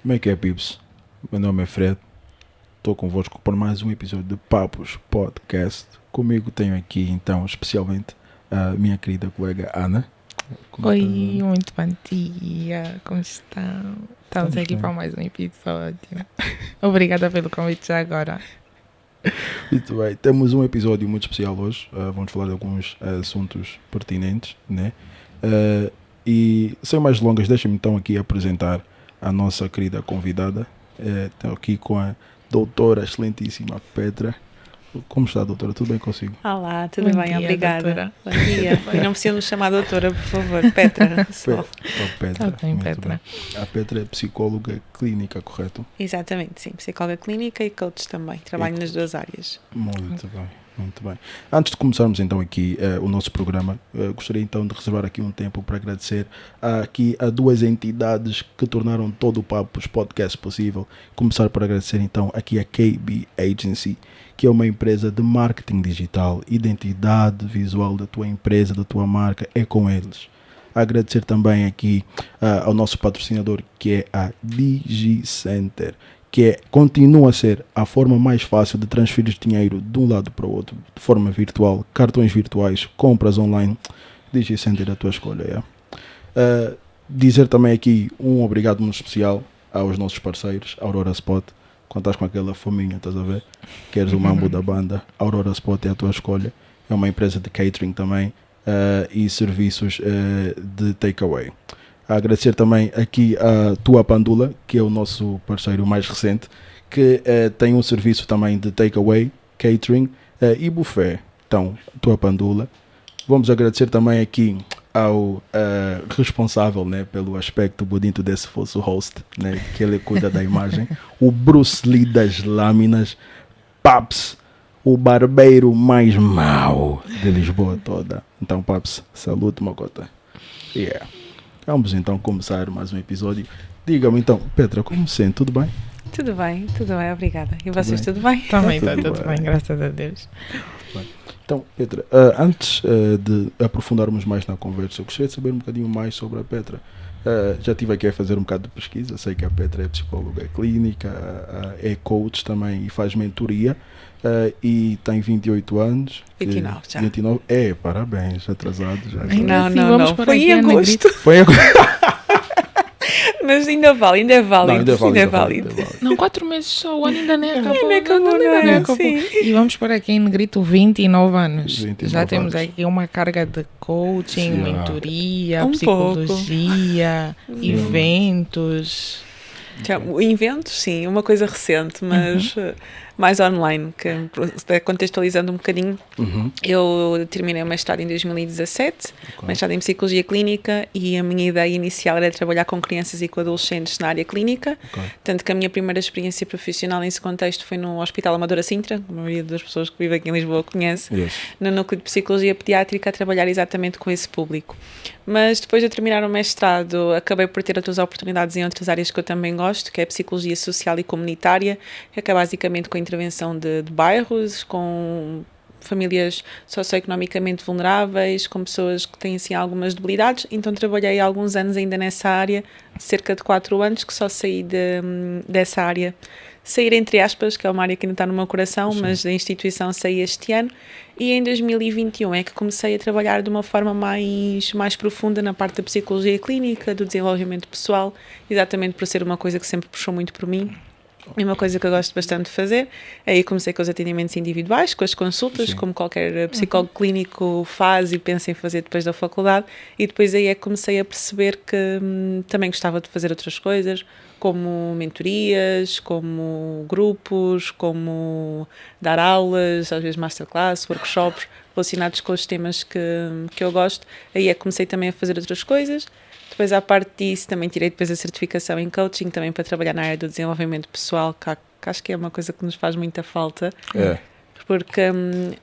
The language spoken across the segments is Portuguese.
Como é que é, Pips? Meu nome é Fred. Estou convosco para mais um episódio de Papos Podcast. Comigo tenho aqui, então, especialmente a minha querida colega Ana. Oi, muito bom dia. Como estão? Estamos aqui bem. para mais um episódio. Obrigada pelo convite já agora. Muito bem, temos um episódio muito especial hoje. Vamos falar de alguns assuntos pertinentes, né? E sem mais delongas, deixem-me então aqui apresentar a nossa querida convidada. Estou aqui com a doutora excelentíssima Petra. Como está, doutora? Tudo bem consigo? Olá, tudo Bom bem? dia, Obrigada. doutora. Bom dia. E não precisa nos chamar doutora, por favor. Petra. Só. Petra. Tá bem, Muito Petra. bem. A Petra é psicóloga clínica, correto? Exatamente, sim. Psicóloga clínica e coach também. Trabalho nas duas áreas. Muito bem, muito bem. Antes de começarmos então aqui o nosso programa, gostaria então de reservar aqui um tempo para agradecer aqui a duas entidades que tornaram todo o Papos Podcast possível. Começar por agradecer então aqui a KB Agency, que é uma empresa de marketing digital, identidade visual da tua empresa, da tua marca, é com eles. Agradecer também aqui ao nosso patrocinador, que é a DigiCenter, que continua a ser a forma mais fácil de transferir dinheiro de um lado para o outro, de forma virtual, cartões virtuais, compras online. DigiCenter é a tua escolha. Dizer também aqui um obrigado muito especial aos nossos parceiros, Aurora Spot. Quando estás com aquela fominha, estás a ver? Queres o mambo da banda, Aurora Spot é a tua escolha. É uma empresa de catering também e serviços de takeaway. Agradecer também aqui a Tua Pandula, que é o nosso parceiro mais recente, que tem um serviço também de takeaway, catering e buffet. Então, Tua Pandula. Vamos agradecer também aqui ao responsável, né, pelo aspecto bonito desse fosse o host, né, que ele cuida da imagem, o Bruce Lee das lâminas, Paps, o barbeiro mais mau de Lisboa toda. Então, Paps, saúde, Macota. Yeah. Vamos então começar mais um episódio. Diga-me então, Petra, como se sente? Tudo bem? Tudo bem, obrigada. E vocês, bem? tudo bem? Também está Tudo tudo bem. bem, graças a Deus. Então, Petra, antes de aprofundarmos mais na conversa, eu gostaria de saber um bocadinho mais sobre a Petra. Já estive aqui a fazer um bocado de pesquisa, sei que a Petra é psicóloga clínica, é coach também e faz mentoria e tem 28 anos. 29 já. 29, parabéns, atrasado já. Ainda assim, Não. vamos por Foi aqui, em Ana agosto. Foi agora. Mas ainda é válido. Não, ainda é válido. Não, 4 meses só, o ano ainda nem acabou. Ainda acabou, Ainda não nem é? acabou. Sim. E vamos por aqui em negrito 29 anos. 29 Já temos anos. aqui uma carga de coaching, Sim. mentoria, Um psicologia, eventos. O invento, sim, uma coisa recente, mas mais online, que contextualizando um bocadinho. Eu terminei o mestrado em 2017, mestrado em Psicologia Clínica, e a minha ideia inicial era trabalhar com crianças e com adolescentes na área clínica, tanto que a minha primeira experiência profissional nesse contexto foi no Hospital Amadora Sintra, a maioria das pessoas que vivem aqui em Lisboa conhece, Yes. no núcleo de Psicologia Pediátrica, a trabalhar exatamente com esse público. Mas depois de terminar o mestrado, acabei por ter outras oportunidades em outras áreas que eu também gosto, que é a Psicologia Social e Comunitária, que é basicamente com a intervenção de bairros, com famílias socioeconomicamente vulneráveis, com pessoas que têm assim algumas debilidades. Então trabalhei há alguns anos ainda nessa área, cerca de 4 anos que só saí dessa área. Sair entre aspas, que é uma área que ainda está no meu coração, Sim. mas da instituição saí este ano. E em 2021 é que comecei a trabalhar de uma forma mais profunda na parte da psicologia clínica, do desenvolvimento pessoal, exatamente por ser uma coisa que sempre puxou muito por mim. É uma coisa que eu gosto bastante de fazer. Aí comecei com os atendimentos individuais, com as consultas, Sim. como qualquer psicólogo clínico faz e pensa em fazer depois da faculdade. E depois aí é que comecei a perceber que também gostava de fazer outras coisas, como mentorias, como grupos, como dar aulas, às vezes masterclass, workshops, relacionados com os temas que eu gosto. Aí é que comecei também a fazer outras coisas. Depois, à parte disso, também tirei depois a certificação em coaching, também para trabalhar na área do desenvolvimento pessoal, que acho que é uma coisa que nos faz muita falta. Porque,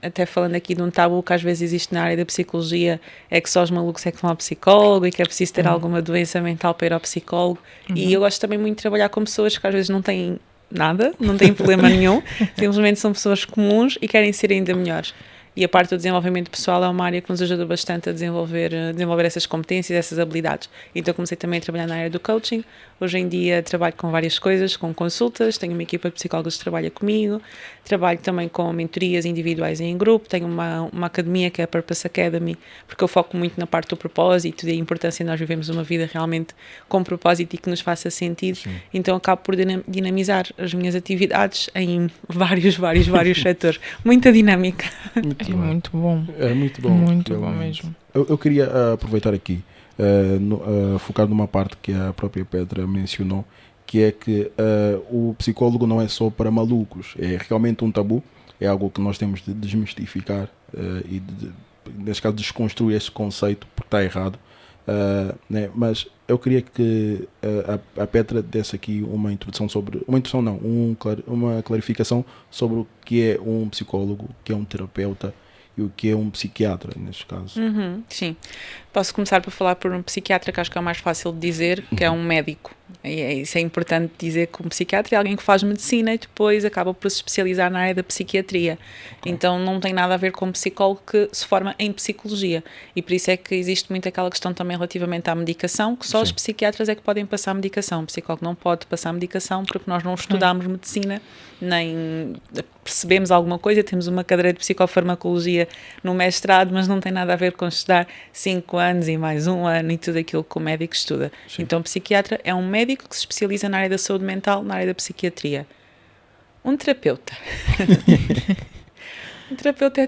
até falando aqui de um tabu que às vezes existe na área da psicologia, é que só os malucos é que vão ao psicólogo e que é preciso ter alguma doença mental para ir ao psicólogo. E eu gosto também muito de trabalhar com pessoas que às vezes não têm nada, não têm problema nenhum, simplesmente são pessoas comuns e querem ser ainda melhores. E a parte do desenvolvimento pessoal é uma área que nos ajuda bastante a desenvolver essas competências, essas habilidades. Então comecei também a trabalhar na área do coaching. Hoje em dia trabalho com várias coisas, com consultas, tenho uma equipa de psicólogos que trabalha comigo, trabalho também com mentorias individuais e em grupo, tenho uma academia que é a Purpose Academy, porque eu foco muito na parte do propósito e da importância de nós vivemos uma vida realmente com propósito e que nos faça sentido. Sim. Então acabo por dinamizar as minhas atividades em vários setores. Muita dinâmica. Muito É bem. muito bom. É muito bom. Muito bom realmente. mesmo. Eu queria aproveitar aqui, focar numa parte que a própria Petra mencionou, que é que o psicólogo não é só para malucos, é realmente um tabu, é algo que nós temos de desmistificar e, neste caso, desconstruir esse conceito, porque está errado. Né? Mas eu queria que a Petra desse aqui uma introdução sobre... Uma introdução não, uma clarificação sobre o que é um psicólogo, o que é um terapeuta e o que é um psiquiatra, neste caso. Sim. Posso começar por falar por um psiquiatra, que acho que é o mais fácil de dizer, que é um médico. E isso é importante dizer que um psiquiatra é alguém que faz medicina e depois acaba por se especializar na área da psiquiatria. Okay. Então não tem nada a ver com um psicólogo que se forma em psicologia. E por isso é que existe muito aquela questão também relativamente à medicação, que só os psiquiatras é que podem passar medicação. O psicólogo não pode passar medicação porque nós não estudamos medicina, nem percebemos alguma coisa, temos uma cadeira de psicofarmacologia no mestrado, mas não tem nada a ver com estudar 5 anos e mais 1 ano e tudo aquilo que o médico estuda. Sim. Então o psiquiatra é um médico que se especializa na área da saúde mental, na área da psiquiatria. Um terapeuta. Um terapeuta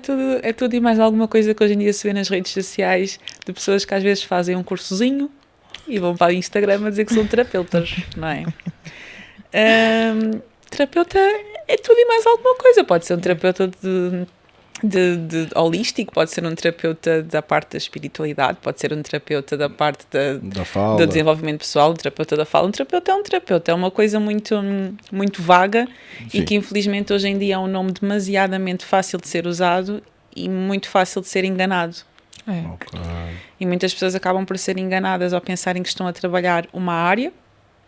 é tudo e mais alguma coisa que hoje em dia se vê nas redes sociais, de pessoas que às vezes fazem um cursozinho e vão para o Instagram a dizer que são terapeutas, não é? Terapeuta é tudo e mais alguma coisa. Pode ser um terapeuta de holístico, pode ser um terapeuta da parte da espiritualidade, pode ser um terapeuta da parte da fala, do desenvolvimento pessoal, um terapeuta da fala. Um terapeuta é um terapeuta, é uma coisa muito vaga. Sim. E que infelizmente hoje em dia é um nome demasiadamente fácil de ser usado e muito fácil de ser enganado. Okay. E muitas pessoas acabam por ser enganadas ao pensarem que estão a trabalhar uma área,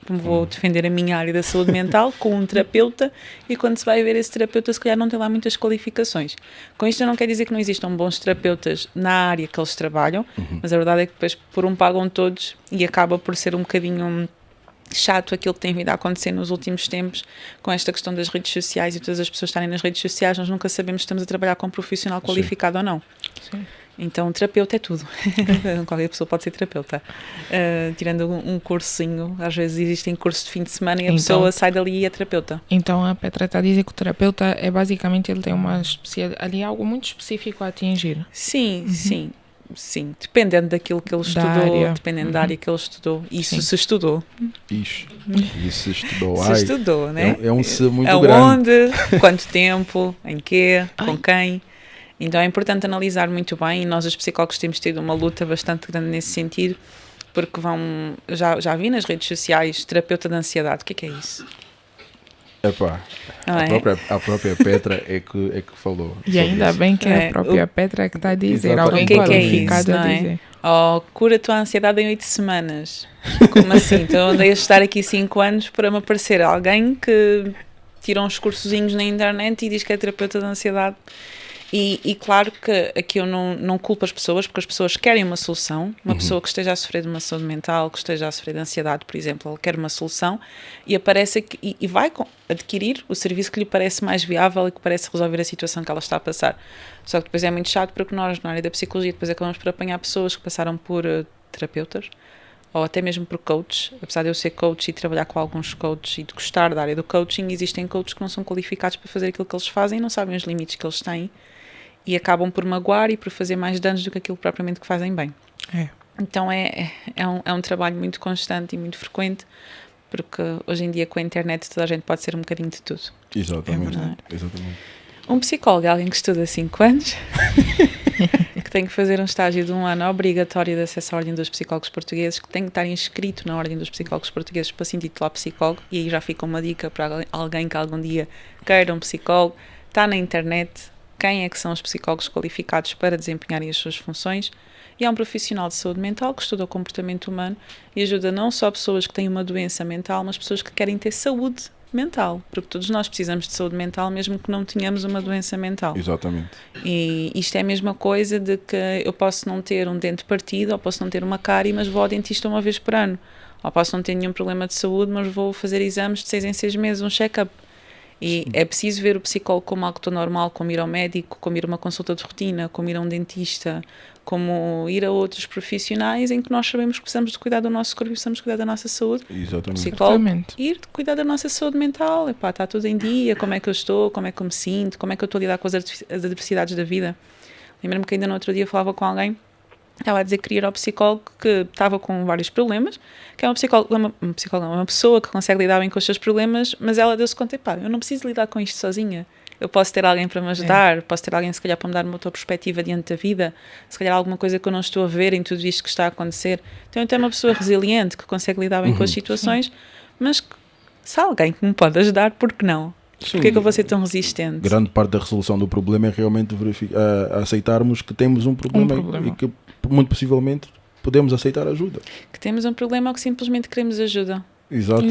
como vou defender a minha área da saúde mental, com um terapeuta, e quando se vai ver esse terapeuta, se calhar não tem lá muitas qualificações. Com isto eu não quero dizer que não existam bons terapeutas na área que eles trabalham, mas a verdade é que depois por um pagam todos e acaba por ser um bocadinho chato aquilo que tem vindo a acontecer nos últimos tempos com esta questão das redes sociais e todas as pessoas estarem nas redes sociais, nós nunca sabemos se estamos a trabalhar com um profissional qualificado ou não. Sim. Então, terapeuta é tudo. Qualquer pessoa pode ser terapeuta. Tirando um cursinho, às vezes existem cursos de fim de semana e a pessoa sai dali e é terapeuta. Então, a Petra está a dizer que o terapeuta é basicamente, ele tem ali algo muito específico a atingir. Sim, sim. Dependendo daquilo que ele estudou, dependendo da área que ele estudou. Isso se estudou. Isso se estudou. Se estudou, né? É um se muito grande. Aonde, quanto tempo, em quê, com quem... Então é importante analisar muito bem, e nós os psicólogos temos tido uma luta bastante grande nesse sentido, porque já vi nas redes sociais terapeuta de ansiedade. O que é isso? Epá, a própria Petra é que falou. E ainda isso. bem que é a própria Petra que está a dizer, Exatamente. alguém qualificado a dizer. Cura a tua ansiedade em 8 semanas. Como assim? Então andei a estar aqui 5 anos para me aparecer alguém que tira uns cursozinhos na internet e diz que é terapeuta de ansiedade. E claro que aqui eu não culpo as pessoas, porque as pessoas querem uma solução. Uma pessoa que esteja a sofrer de uma saúde mental, que esteja a sofrer de ansiedade, por exemplo, ela quer uma solução e aparece aqui, e vai adquirir o serviço que lhe parece mais viável e que parece resolver a situação que ela está a passar. Só que depois é muito chato porque nós, na área da psicologia, depois acabamos por apanhar pessoas que passaram por terapeutas ou até mesmo por coaches. Apesar de eu ser coach e trabalhar com alguns coaches e de gostar da área do coaching, existem coaches que não são qualificados para fazer aquilo que eles fazem e não sabem os limites que eles têm. E acabam por magoar e por fazer mais danos do que aquilo propriamente que fazem bem. Então é um trabalho muito constante e muito frequente, porque hoje em dia com a internet toda a gente pode ser um bocadinho de tudo. Exatamente. Exatamente. Um psicólogo é alguém que estuda 5 anos, que tem que fazer um estágio de 1 ano obrigatório de acesso à Ordem dos Psicólogos Portugueses, que tem que estar inscrito na Ordem dos Psicólogos Portugueses para se intitular psicólogo, e aí já fica uma dica para alguém que algum dia queira um psicólogo. Está na internet quem é que são os psicólogos qualificados para desempenharem as suas funções, e é um profissional de saúde mental que estuda o comportamento humano e ajuda não só pessoas que têm uma doença mental, mas pessoas que querem ter saúde mental, porque todos nós precisamos de saúde mental, mesmo que não tenhamos uma doença mental. Exatamente. E isto é a mesma coisa de que eu posso não ter um dente partido, ou posso não ter uma cárie, mas vou ao dentista uma vez por ano. Ou posso não ter nenhum problema de saúde, mas vou fazer exames de 6 em 6 meses, um check-up. E é preciso ver o psicólogo como algo tão normal, como ir ao médico, como ir a uma consulta de rotina, como ir a um dentista, como ir a outros profissionais em que nós sabemos que precisamos de cuidar do nosso corpo e precisamos de cuidar da nossa saúde. Exatamente. Psicólogo, Exatamente. ir cuidar da nossa saúde mental. Epá, está tudo em dia, como é que eu estou, como é que eu me sinto, como é que eu estou a lidar com as adversidades da vida. Lembro-me que ainda no outro dia falava com alguém, estava a dizer que queria ir ao psicólogo, que estava com vários problemas, que é uma pessoa que consegue lidar bem com os seus problemas, mas ela deu-se conta, pá, eu não preciso lidar com isto sozinha. Eu posso ter alguém para me ajudar, posso ter alguém se calhar para me dar uma outra perspectiva diante da vida, se calhar alguma coisa que eu não estou a ver em tudo isto que está a acontecer. Então eu tenho uma pessoa resiliente que consegue lidar bem com as situações, mas que, se há alguém que me pode ajudar, por que não? Porquê que eu vou ser tão resistente? Grande parte da resolução do problema é realmente aceitarmos que temos um problema e que muito possivelmente podemos aceitar ajuda. Que temos um problema ou que simplesmente queremos ajuda. Exato.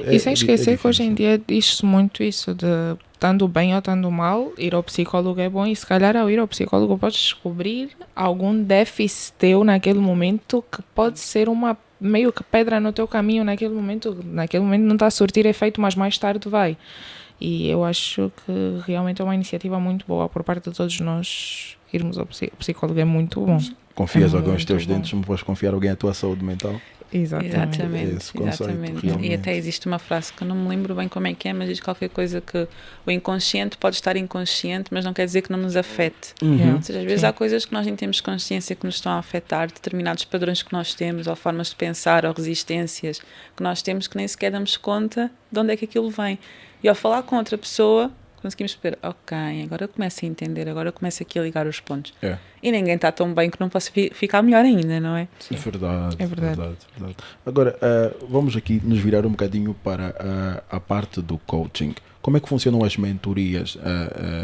E sem esquecer que hoje em dia diz-se muito isso de estando bem ou estando mal, ir ao psicólogo é bom, e se calhar ao ir ao psicólogo podes descobrir algum déficit teu naquele momento que pode ser uma meio que pedra no teu caminho naquele momento não está a surtir efeito, mas mais tarde vai. E eu acho que realmente é uma iniciativa muito boa por parte de todos nós irmos ao psicólogo, é muito bom. Confias alguém aos teus dentes, não podes confiar alguém à tua saúde mental? Exatamente. Esse conceito, E até existe uma frase que eu não me lembro bem como é que é, mas diz qualquer coisa que o inconsciente pode estar inconsciente, mas não quer dizer que não nos afete. Ou seja, às vezes há coisas que nós nem temos consciência que nos estão a afetar, determinados padrões que nós temos, ou formas de pensar, ou resistências que nós temos, que nem sequer damos conta de onde é que aquilo vem. E ao falar com outra pessoa, conseguimos perceber, ok, agora eu começo a entender, agora eu começo aqui a ligar os pontos. E ninguém está tão bem que não possa ficar melhor ainda, não é? Sim. É verdade. verdade. Agora, vamos aqui nos virar um bocadinho para a parte do coaching. Como é que funcionam as mentorias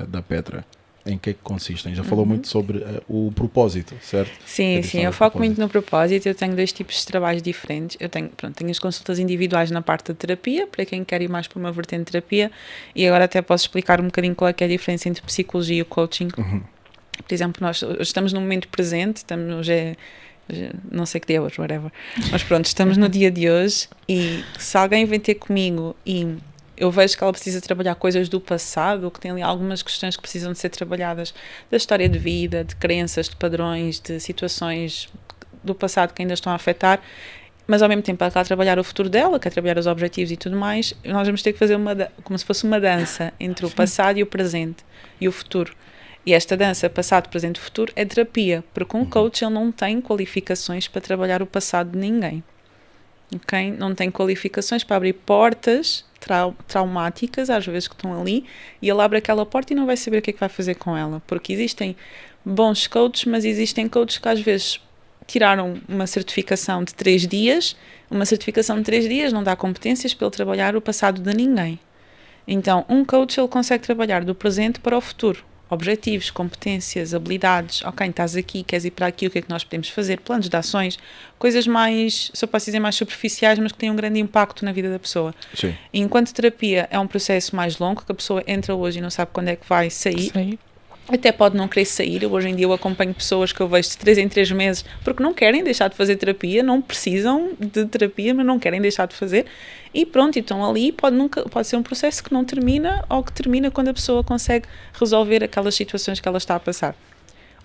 da Petra? Em que é que consistem? Já falou muito sobre o propósito, certo? Sim, eu foco muito no propósito. Eu tenho 2 tipos de trabalhos diferentes. Eu tenho as consultas individuais na parte da terapia, para quem quer ir mais para uma vertente de terapia, e agora até posso explicar um bocadinho qual é que é a diferença entre psicologia e o coaching. Por exemplo, nós estamos no momento presente, hoje não sei que dia é hoje, whatever, mas pronto, estamos no dia de hoje, e se alguém vem ter comigo e eu vejo que ela precisa trabalhar coisas do passado, que tem ali algumas questões que precisam de ser trabalhadas, da história de vida, de crenças, de padrões, de situações do passado que ainda estão a afetar, mas ao mesmo tempo ela quer trabalhar o futuro dela, quer trabalhar os objetivos e tudo mais, nós vamos ter que fazer como se fosse uma dança entre o passado e o presente e o futuro. E esta dança, passado, presente e futuro, é terapia, porque um coach ele não tem qualificações para trabalhar o passado de ninguém. Okay? Não tem qualificações para abrir portas traumáticas, às vezes que estão ali, e ele abre aquela porta e não vai saber o que é que vai fazer com ela, porque existem bons coaches, mas existem coaches que às vezes tiraram uma certificação de 3 dias, uma certificação de 3 dias não dá competências para ele trabalhar o passado de ninguém. Então, um coach ele consegue trabalhar do presente para o futuro. Objetivos, competências, habilidades, ok, estás aqui, queres ir para aqui, o que é que nós podemos fazer, planos de ações, coisas mais, se eu posso dizer, mais superficiais, mas que têm um grande impacto na vida da pessoa. Sim. E enquanto terapia é um processo mais longo, que a pessoa entra hoje e não sabe quando é que vai sair. Até pode não querer sair. Hoje em dia eu acompanho pessoas que eu vejo de 3 em 3 meses porque não querem deixar de fazer terapia, não precisam de terapia, mas não querem deixar de fazer. E pronto, então ali pode ser um processo que não termina ou que termina quando a pessoa consegue resolver aquelas situações que ela está a passar.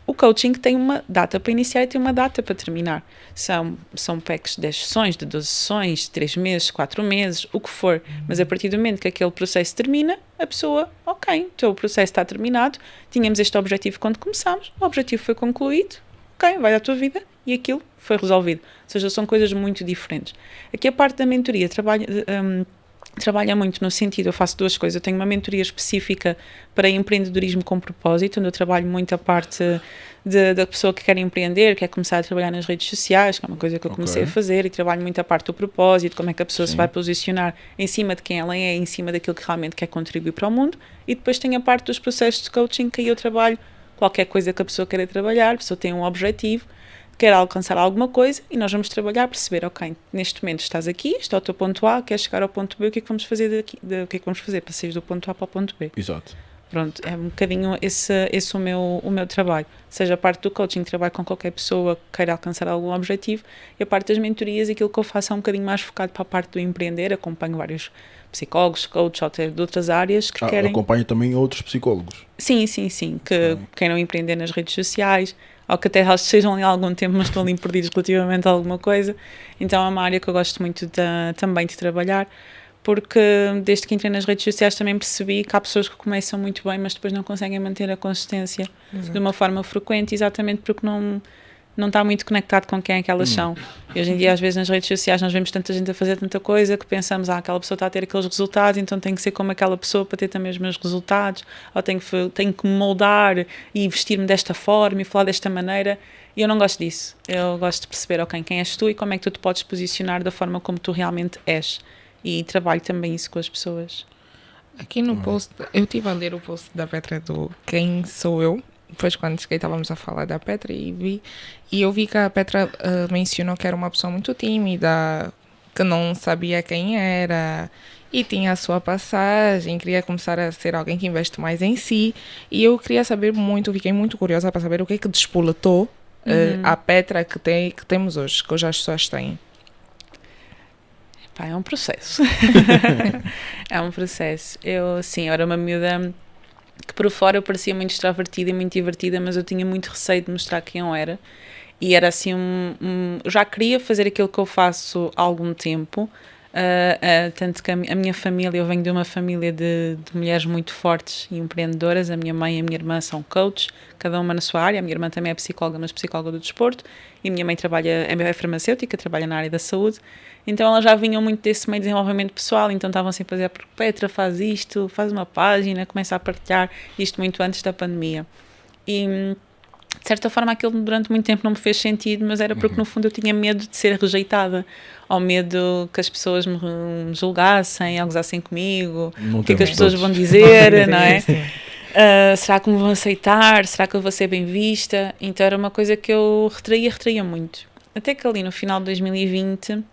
O coaching tem uma data para iniciar e tem uma data para terminar. São packs de 10 sessões, de 12 sessões, 3 meses, 4 meses, o que for. Mas a partir do momento que aquele processo termina, a pessoa, ok, então o processo está terminado, tínhamos este objetivo quando começámos, o objetivo foi concluído, ok, vai à tua vida e aquilo foi resolvido. Ou seja, são coisas muito diferentes. Aqui a parte da mentoria trabalha muito no sentido, eu faço 2 coisas. Eu tenho uma mentoria específica para empreendedorismo com propósito, onde eu trabalho muito a parte da pessoa que quer empreender, quer começar a trabalhar nas redes sociais, que é uma coisa que eu comecei a fazer, e trabalho muito a parte do propósito, como é que a pessoa se vai posicionar em cima de quem ela é, em cima daquilo que realmente quer contribuir para o mundo. E depois tenho a parte dos processos de coaching, que aí eu trabalho qualquer coisa que a pessoa queira trabalhar, a pessoa tem um objetivo, quer alcançar alguma coisa e nós vamos trabalhar, perceber, ok, neste momento estás aqui, está o teu ponto A, queres chegar ao ponto B, o que é que vamos fazer daqui? O que é que vamos fazer para sair do ponto A para o ponto B? Exato. Pronto, é um bocadinho esse o meu trabalho. Seja a parte do coaching, trabalho com qualquer pessoa que queira alcançar algum objetivo, e a parte das mentorias, aquilo que eu faço é um bocadinho mais focado para a parte do empreender. Acompanho vários psicólogos, coaches, ou até de outras áreas que querem... Acompanho também outros psicólogos. Sim, que queiram empreender nas redes sociais, ou que até eles sejam ali há algum tempo, mas estão ali perdidos relativamente a alguma coisa. Então é uma área que eu gosto muito também de trabalhar, porque desde que entrei nas redes sociais também percebi que há pessoas que começam muito bem, mas depois não conseguem manter a consistência de uma forma frequente, exatamente porque não está muito conectado com quem é que elas são. E hoje em dia, às vezes, nas redes sociais nós vemos tanta gente a fazer tanta coisa que pensamos, aquela pessoa está a ter aqueles resultados, então tem que ser como aquela pessoa para ter também os meus resultados, ou tenho que me moldar e vestir-me desta forma e falar desta maneira. E eu não gosto disso. Eu gosto de perceber, ok, quem és tu e como é que tu te podes posicionar da forma como tu realmente és. E trabalho também isso com as pessoas. Aqui no post, eu estive a ler o post da Petra do Quem Sou Eu. Depois, quando cheguei, estávamos a falar da Petra e eu vi que a Petra mencionou que era uma pessoa muito tímida, que não sabia quem era e tinha a sua passagem, queria começar a ser alguém que investe mais em si. E eu queria saber muito, fiquei muito curiosa para saber o que é que despoletou a Petra que temos hoje, que hoje as pessoas têm. É um processo. É um processo. Eu era uma miúda que por fora eu parecia muito extrovertida e muito divertida, mas eu tinha muito receio de mostrar quem eu era. E era assim, eu já queria fazer aquilo que eu faço há algum tempo, tanto que a minha família, eu venho de uma família de mulheres muito fortes e empreendedoras. A minha mãe e a minha irmã são coaches, cada uma na sua área. A minha irmã também é psicóloga, mas psicóloga do desporto, e a minha mãe é farmacêutica, trabalha na área da saúde. Então elas já vinham muito desse meio de desenvolvimento pessoal, então estavam sempre a dizer, Petra, faz isto, faz uma página, começa a partilhar, isto muito antes da pandemia. E de certa forma aquilo durante muito tempo não me fez sentido, mas era porque no fundo eu tinha medo de ser rejeitada, ou medo que as pessoas me julgassem, ou gozassem comigo, o que é que as pessoas vão dizer, não é? Será que me vão aceitar? Será que eu vou ser bem vista? Então era uma coisa que eu retraía muito. Até que ali no final de 2020...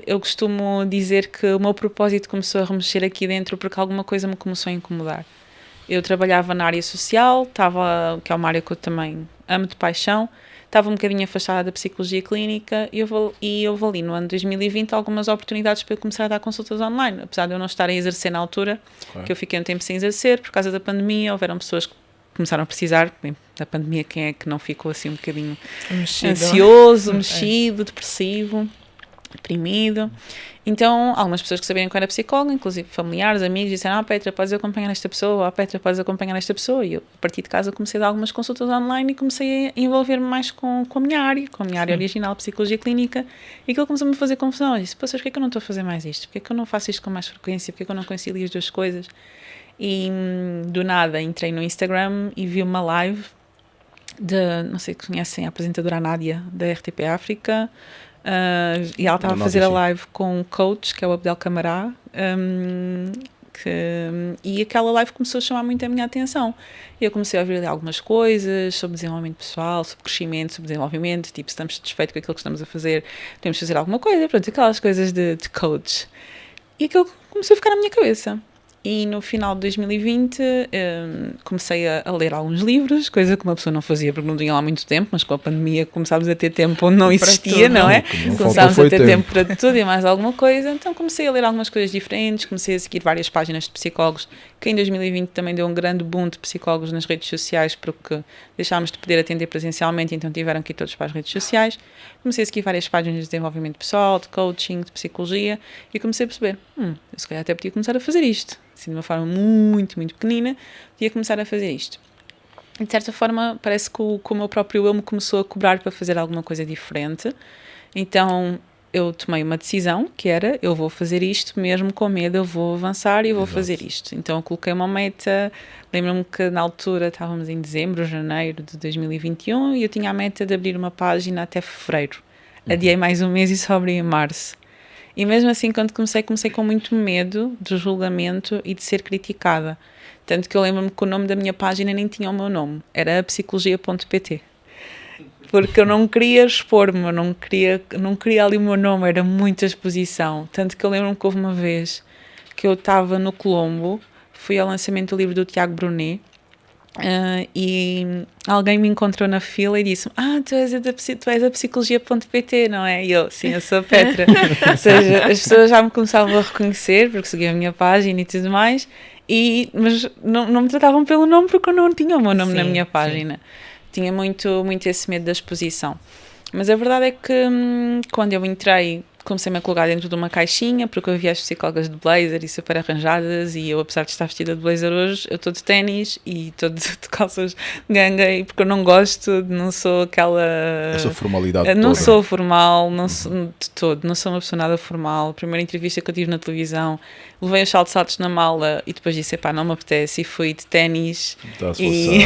eu costumo dizer que o meu propósito começou a remexer aqui dentro porque alguma coisa me começou a incomodar. Eu trabalhava na área social, que é uma área que eu também amo de paixão, estava um bocadinho afastada da psicologia clínica e eu ali no ano 2020 algumas oportunidades para eu começar a dar consultas online, apesar de eu não estar a exercer na altura, que eu fiquei um tempo sem exercer por causa da pandemia. Houveram pessoas que começaram a precisar, da pandemia, quem é que não ficou assim um bocadinho ansioso, mexido, depressivo, deprimido. Então, algumas pessoas que sabiam que eu era psicóloga, inclusive familiares, amigos, disseram, Petra, podes acompanhar esta pessoa, Petra, podes acompanhar esta pessoa. E eu, a partir de casa, comecei a dar algumas consultas online e comecei a envolver-me mais com a minha área, original, psicologia clínica, e aquilo começou-me a fazer confusão. Eu disse, porquê é que eu não estou a fazer mais isto? Porquê é que eu não faço isto com mais frequência? Porquê é que eu não concilio as duas coisas? E, do nada, entrei no Instagram e vi uma live não sei se conhecem a apresentadora Nádia, da RTP África, e ela estava a fazer a live com um coach, que é o Abdel Camará, e aquela live começou a chamar muito a minha atenção. Eu comecei a ouvir algumas coisas sobre desenvolvimento pessoal, sobre crescimento, sobre desenvolvimento, tipo, se estamos satisfeitos com aquilo que estamos a fazer, temos de fazer alguma coisa, pronto, aquelas coisas de coach. E aquilo começou a ficar na minha cabeça. E no final de 2020 comecei a ler alguns livros, coisa que uma pessoa não fazia porque não tinha lá muito tempo, mas com a pandemia começámos a ter tempo onde não existia, não é? Começámos a ter tempo para tudo e mais alguma coisa. Então comecei a ler algumas coisas diferentes, comecei a seguir várias páginas de psicólogos, que em 2020 também deu um grande boom de psicólogos nas redes sociais, porque deixámos de poder atender presencialmente, então tiveram que ir todos para as redes sociais. Comecei a seguir várias páginas de desenvolvimento pessoal, de coaching, de psicologia, e comecei a perceber, eu se calhar até podia começar a fazer isto. Assim, de uma forma muito, muito pequenina, podia começar a fazer isto. E de certa forma, parece que o meu próprio eu me começou a cobrar para fazer alguma coisa diferente. Então, eu tomei uma decisão, que era, eu vou fazer isto, mesmo com medo, eu vou avançar e vou fazer isto. Então, eu coloquei uma meta, lembro-me que na altura estávamos em dezembro, janeiro de 2021, e eu tinha a meta de abrir uma página até fevereiro. Adiei mais um mês e só abri em março. E mesmo assim, quando comecei com muito medo do julgamento e de ser criticada. Tanto que eu lembro-me que o nome da minha página nem tinha o meu nome. Era psicologia.pt. porque eu não queria expor-me, eu não queria ali o meu nome, era muita exposição. Tanto que eu lembro-me que houve uma vez que eu estava no Colombo, fui ao lançamento do livro do Tiago Brunet, e alguém me encontrou na fila e disse: tu és a psicologia.pt, não é? E eu, sim, eu sou a Petra. Ou seja, as pessoas já me começavam a reconhecer porque seguiam a minha página e tudo mais, mas não me tratavam pelo nome porque eu não tinha o meu nome na minha página. Sim. Tinha muito, muito esse medo da exposição. Mas a verdade é que quando eu entrei, comecei-me a colocar dentro de uma caixinha, porque eu via as psicólogas de blazer e super arranjadas, e eu, apesar de estar vestida de blazer hoje, eu estou de ténis e estou de calças de ganga, porque eu não gosto, não sou aquela... Essa formalidade não toda. sou formal, não sou de todo, não sou uma pessoa nada formal. A primeira entrevista que eu tive na televisão, levei os saltos altos na mala e depois disse, não me apetece, e fui de ténis e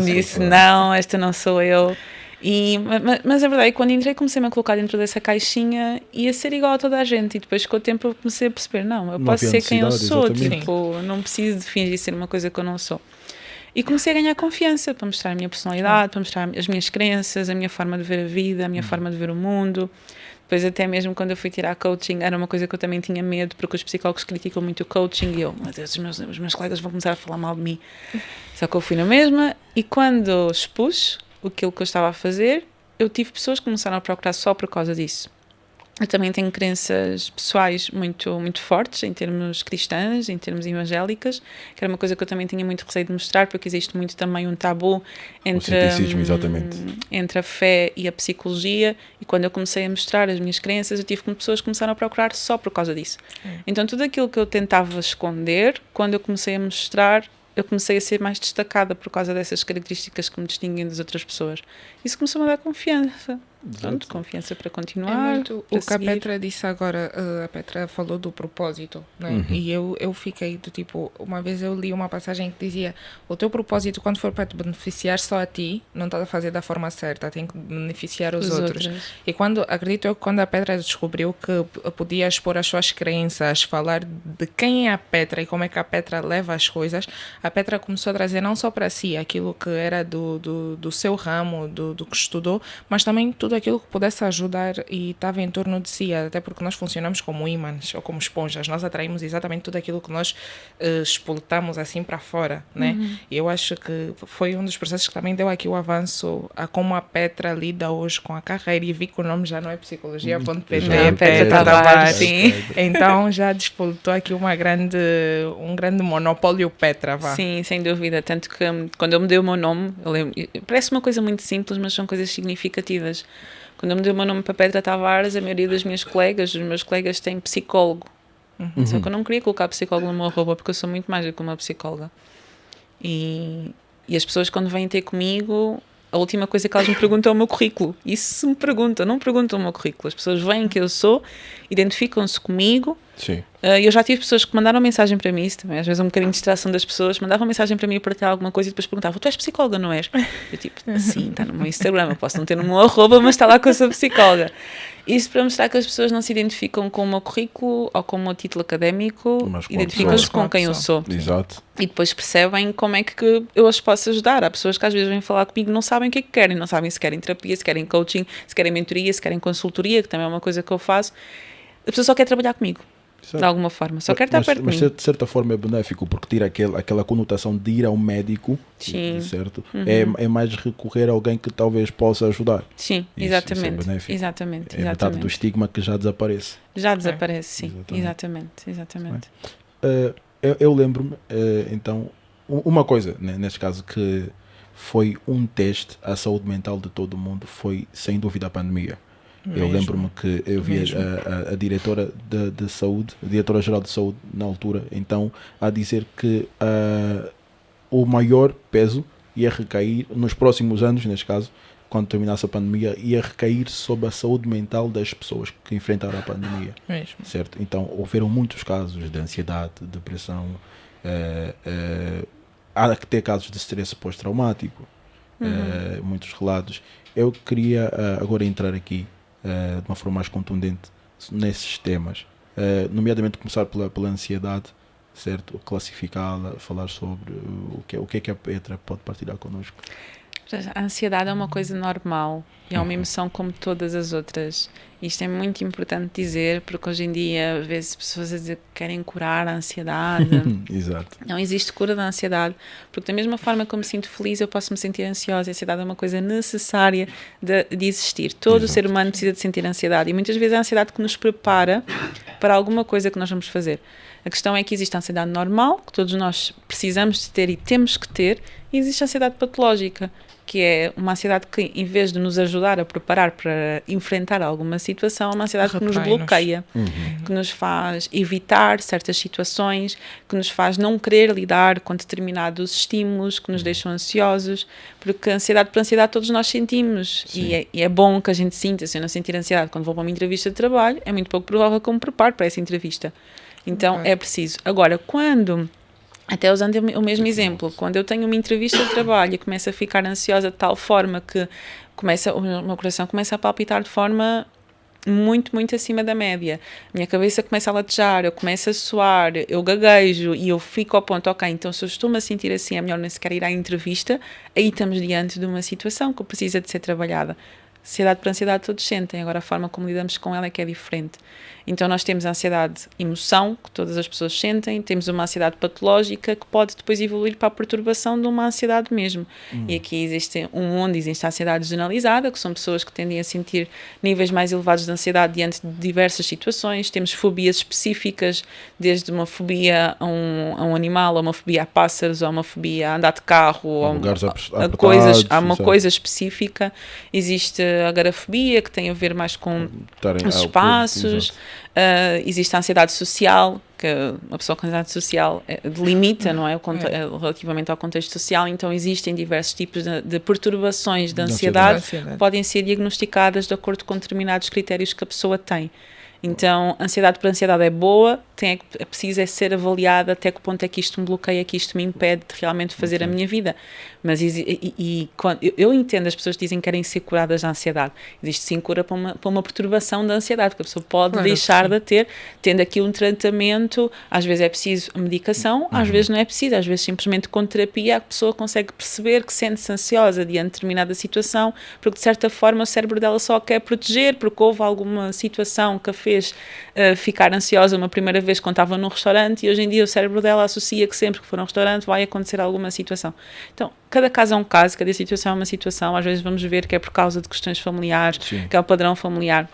disse, não, esta não sou eu. Mas a verdade é que quando entrei comecei-me a colocar dentro dessa caixinha e a ser igual a toda a gente, e depois com o tempo eu comecei a perceber, eu posso ser quem eu sou, tipo, não preciso de fingir ser uma coisa que eu não sou. E comecei a ganhar confiança para mostrar a minha personalidade, para mostrar as minhas crenças, a minha forma de ver a vida, a minha forma de ver o mundo. Depois até mesmo quando eu fui tirar coaching era uma coisa que eu também tinha medo, porque os psicólogos criticam muito o coaching e eu, meu Deus, os meus colegas vão começar a falar mal de mim. Só que eu fui na mesma e quando expus aquilo que eu estava a fazer, eu tive pessoas que começaram a procurar só por causa disso. Eu também tenho crenças pessoais muito, muito fortes, em termos cristãs, em termos evangélicas, que era uma coisa que eu também tinha muito receio de mostrar, porque existe muito também um tabu entre a fé e a psicologia, e quando eu comecei a mostrar as minhas crenças, eu tive pessoas que começaram a procurar só por causa disso. Então tudo aquilo que eu tentava esconder, quando eu comecei a mostrar, eu comecei a ser mais destacada por causa dessas características que me distinguem das outras pessoas. Isso começou-me a dar confiança. Pronto, confiança para continuar. Muito para o que a Petra disse agora, a Petra falou do propósito, né? E eu fiquei do tipo, uma vez eu li uma passagem que dizia: o teu propósito, quando for para te beneficiar só a ti, não estás a fazer da forma certa, tem que beneficiar os outros. E acredito eu que quando a Petra descobriu que podia expor as suas crenças, falar de quem é a Petra e como é que a Petra leva as coisas, a Petra começou a trazer não só para si aquilo que era do seu ramo, do que estudou, mas também tudo aquilo que pudesse ajudar e estava em torno de si, até porque nós funcionamos como ímãs ou como esponjas, nós atraímos exatamente tudo aquilo que nós expultamos assim para fora, né? E eu acho que foi um dos processos que também deu aqui o avanço a como a Petra lida hoje com a carreira, e vi que o nome já não é psicologia.pt, é Petra Tavares, sim. Então já disputou aqui um grande monopólio Petra, vá. Sim, sem dúvida, tanto que quando eu mudei o meu nome, eu lembro, parece uma coisa muito simples, mas são coisas significativas. Quando eu mudei o meu nome para Petra Tavares, a maioria dos meus colegas têm psicólogo. Só que eu não queria colocar psicólogo no meu arroba, porque eu sou muito mais do que uma psicóloga. E as pessoas, quando vêm ter comigo, a última coisa que elas me perguntam é o meu currículo. Isso se me perguntam, não perguntam o meu currículo. As pessoas veem que eu sou, identificam-se comigo. Sim. Eu já tive pessoas que mandaram mensagem para mim, isso também, às vezes um bocadinho de distração das pessoas, mandavam mensagem para mim para ter alguma coisa e depois perguntavam: tu és psicóloga, não és? Eu tipo, sim, está no meu Instagram, eu posso não ter no meu arroba, mas está lá que eu sou psicóloga. Isso para mostrar que as pessoas não se identificam com o meu currículo ou com o meu título académico, identificam-se com quem eu sou. Exato. E depois percebem como é que eu as posso ajudar. Há pessoas que às vezes vêm falar comigo e não sabem o que é que querem, não sabem se querem terapia, se querem coaching, se querem mentoria, se querem consultoria, que também é uma coisa que eu faço. A pessoa só quer trabalhar comigo. Certo. De alguma forma, só quer estar perto de mim. Mas de certa forma é benéfico, porque tira aquela conotação de ir ao médico. Sim. Certo? É mais recorrer a alguém que talvez possa ajudar. Sim, exatamente. Isso é benéfico. Exatamente. É metade do estigma que já desaparece. Já desaparece, sim. Exatamente. Eu lembro-me, então, uma coisa, né, neste caso, que foi um teste à saúde mental de todo mundo, foi sem dúvida a pandemia. Eu lembro-me que eu vi a diretora de saúde, a diretora-geral de saúde na altura, então, a dizer que o maior peso ia recair, nos próximos anos, neste caso, quando terminasse a pandemia, ia recair sobre a saúde mental das pessoas que enfrentaram a pandemia. Certo? Então, houveram muitos casos de ansiedade, de depressão, há que ter casos de stress pós-traumático, muitos relatos. Eu queria agora entrar aqui de uma forma mais contundente nesses temas, nomeadamente começar pela ansiedade, certo? Classificá-la, falar sobre o que é que a Petra pode partilhar connosco. A ansiedade é uma coisa normal e é uma emoção como todas as outras. Isto é muito importante dizer, porque hoje em dia vê-se pessoas a dizer que querem curar a ansiedade. Exato. Não existe cura da ansiedade, porque da mesma forma que eu me sinto feliz, eu posso me sentir ansiosa. A ansiedade é uma coisa necessária de existir. Todo ser humano precisa de sentir ansiedade, e muitas vezes é a ansiedade que nos prepara para alguma coisa que nós vamos fazer. A questão é que existe a ansiedade normal, que todos nós precisamos de ter e temos que ter, e existe a ansiedade patológica, que é uma ansiedade que, em vez de nos ajudar a preparar para enfrentar alguma situação, é uma ansiedade que nos bloqueia, que nos faz evitar certas situações, que nos faz não querer lidar com determinados estímulos, que nos deixam ansiosos, porque ansiedade por ansiedade todos nós sentimos, e é bom que a gente sinta. Se eu não sentir ansiedade quando vou para uma entrevista de trabalho, é muito pouco provável que eu me prepare para essa entrevista. Então, é preciso. Agora, quando... Até usando o mesmo exemplo, quando eu tenho uma entrevista de trabalho e começo a ficar ansiosa de tal forma que o meu coração começa a palpitar de forma muito, muito acima da média, minha cabeça começa a latejar, eu começo a suar, eu gaguejo e eu fico ao ponto, ok, então se eu estou-me a sentir assim, é melhor nem sequer ir à entrevista, aí estamos diante de uma situação que precisa de ser trabalhada. Ansiedade por ansiedade todos sentem, agora a forma como lidamos com ela é que é diferente. Então nós temos a ansiedade emoção, que todas as pessoas sentem, temos uma ansiedade patológica que pode depois evoluir para a perturbação de uma ansiedade mesmo. E aqui existe existe a ansiedade generalizada, que são pessoas que tendem a sentir níveis mais elevados de ansiedade diante de diversas situações. Temos fobias específicas, desde uma fobia a um animal, a uma fobia a pássaros, a uma fobia a andar de carro, a uma coisa específica. Existe a agorafobia, que tem a ver mais com os espaços. Existe a ansiedade social, que uma pessoa com ansiedade social delimita, não é? Relativamente ao contexto social. Então existem diversos tipos de perturbações de ansiedade que podem ser diagnosticadas de acordo com determinados critérios que a pessoa tem. Então, ansiedade por ansiedade é boa, é preciso ser avaliada até que ponto é que isto me bloqueia, que isto me impede de realmente fazer a minha vida. Mas eu entendo as pessoas que dizem que querem ser curadas da ansiedade. Existe sim cura para uma perturbação da ansiedade, que a pessoa pode deixar de ter, tendo aqui um tratamento. Às vezes é preciso medicação, às vezes não é preciso, às vezes simplesmente com terapia a pessoa consegue perceber que sente-se ansiosa diante de determinada situação, porque de certa forma o cérebro dela só quer proteger, porque houve alguma situação que a fez ficar ansiosa uma primeira vez quando estava num restaurante, e hoje em dia o cérebro dela associa que sempre que for a um restaurante vai acontecer alguma situação. Então, cada caso é um caso, cada situação é uma situação. Às vezes vamos ver que é por causa de questões familiares, que é o padrão familiar.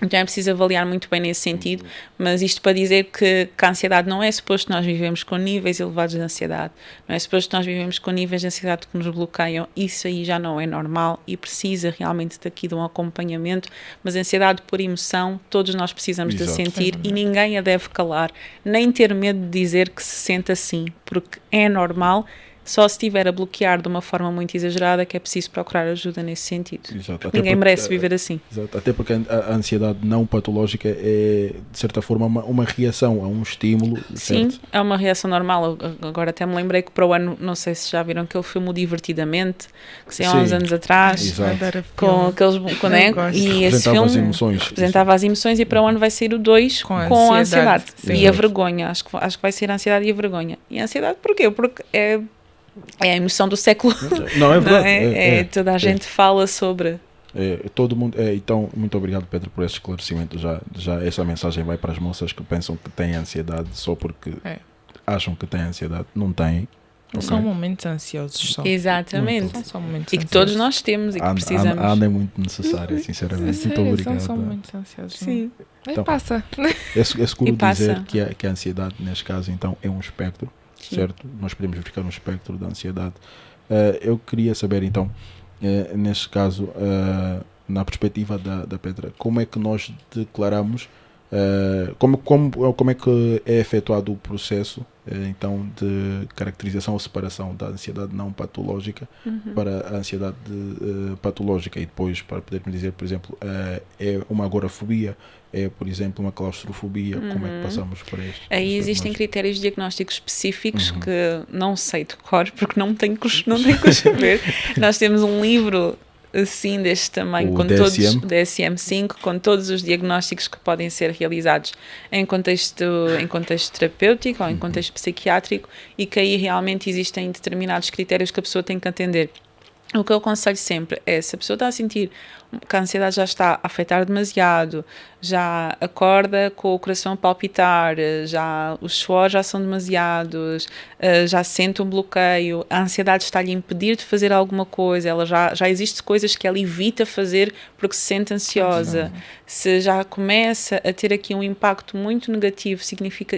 Então é preciso avaliar muito bem nesse sentido, mas isto para dizer que a ansiedade não é suposto nós vivemos com níveis elevados de ansiedade, não é suposto nós vivemos com níveis de ansiedade que nos bloqueiam. Isso aí já não é normal e precisa realmente daqui de um acompanhamento. Mas a ansiedade por emoção, todos nós precisamos de sentir, e ninguém a deve calar, nem ter medo de dizer que se sente assim, porque é normal. Só se estiver a bloquear de uma forma muito exagerada que é preciso procurar ajuda nesse sentido. Ninguém merece viver assim. Exato. Até porque a ansiedade não patológica é, de certa forma, uma reação a um estímulo. Sim, certo? É uma reação normal. Agora até me lembrei que para o ano, não sei se já viram aquele filme O Divertidamente, que saiu há uns anos atrás, com aqueles... E esse filme representava as emoções, e para o ano vai sair o 2 com a ansiedade. E a vergonha. Acho que vai ser a ansiedade e a vergonha. E a ansiedade porquê? Porque é a emoção do século. Não, é verdade. Toda a gente fala sobre. Todo mundo. Então, muito obrigado, Pedro, por esse esclarecimento. Já essa mensagem vai para as moças que pensam que têm ansiedade só porque acham que têm ansiedade. Não têm. São momentos ansiosos só. Exatamente. São momentos e que todos nós temos e que precisamos. É muito necessário, sinceramente. Muito obrigado. São momentos ansiosos. Sim. Então, passa. É seguro dizer que a ansiedade, neste caso, então, é um espectro. Certo? Nós podemos verificar um espectro da ansiedade. Eu queria saber, então, neste caso, na perspectiva da Petra, como é que nós declaramos, como é que é efetuado o processo, então, de caracterização ou separação da ansiedade não patológica para a ansiedade patológica, e depois para podermos dizer, por exemplo, é uma agorafobia, é, por exemplo, uma claustrofobia, como é que passamos por isto? Aí existem critérios diagnósticos específicos que não sei de cor, porque não tenho que os saber. Nós temos um livro assim deste tamanho, com DSM? Todos DSM-5, com todos os diagnósticos que podem ser realizados em contexto terapêutico ou em contexto psiquiátrico, e que aí realmente existem determinados critérios que a pessoa tem que atender. O que eu aconselho sempre é, se a pessoa está a sentir que a ansiedade já está a afetar demasiado, já acorda com o coração a palpitar, já os suores já são demasiados, já sente um bloqueio, a ansiedade está-lhe a impedir de fazer alguma coisa, ela já existe coisas que ela evita fazer porque se sente ansiosa. Se já começa a ter aqui um impacto muito negativo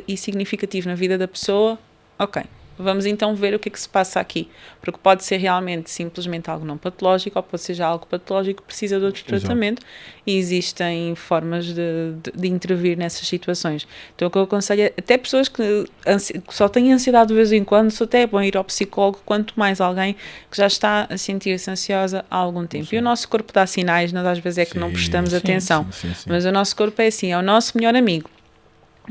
e significativo na vida da pessoa, ok. Vamos então ver o que é que se passa aqui, porque pode ser realmente simplesmente algo não patológico ou pode ser já algo patológico que precisa de outro tratamento e existem formas de intervir nessas situações. Então o que eu aconselho é, até pessoas que só têm ansiedade de vez em quando, só até é bom ir ao psicólogo, quanto mais alguém que já está a sentir-se ansiosa há algum tempo. E o nosso corpo dá sinais, nós às vezes é que não prestamos atenção, mas o nosso corpo é assim, é o nosso melhor amigo.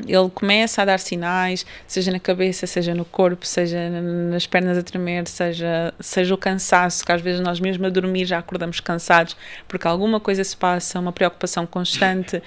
Ele começa a dar sinais, seja na cabeça, seja no corpo, seja nas pernas a tremer, seja o cansaço, que às vezes nós mesmo a dormir já acordamos cansados, porque alguma coisa se passa, uma preocupação constante,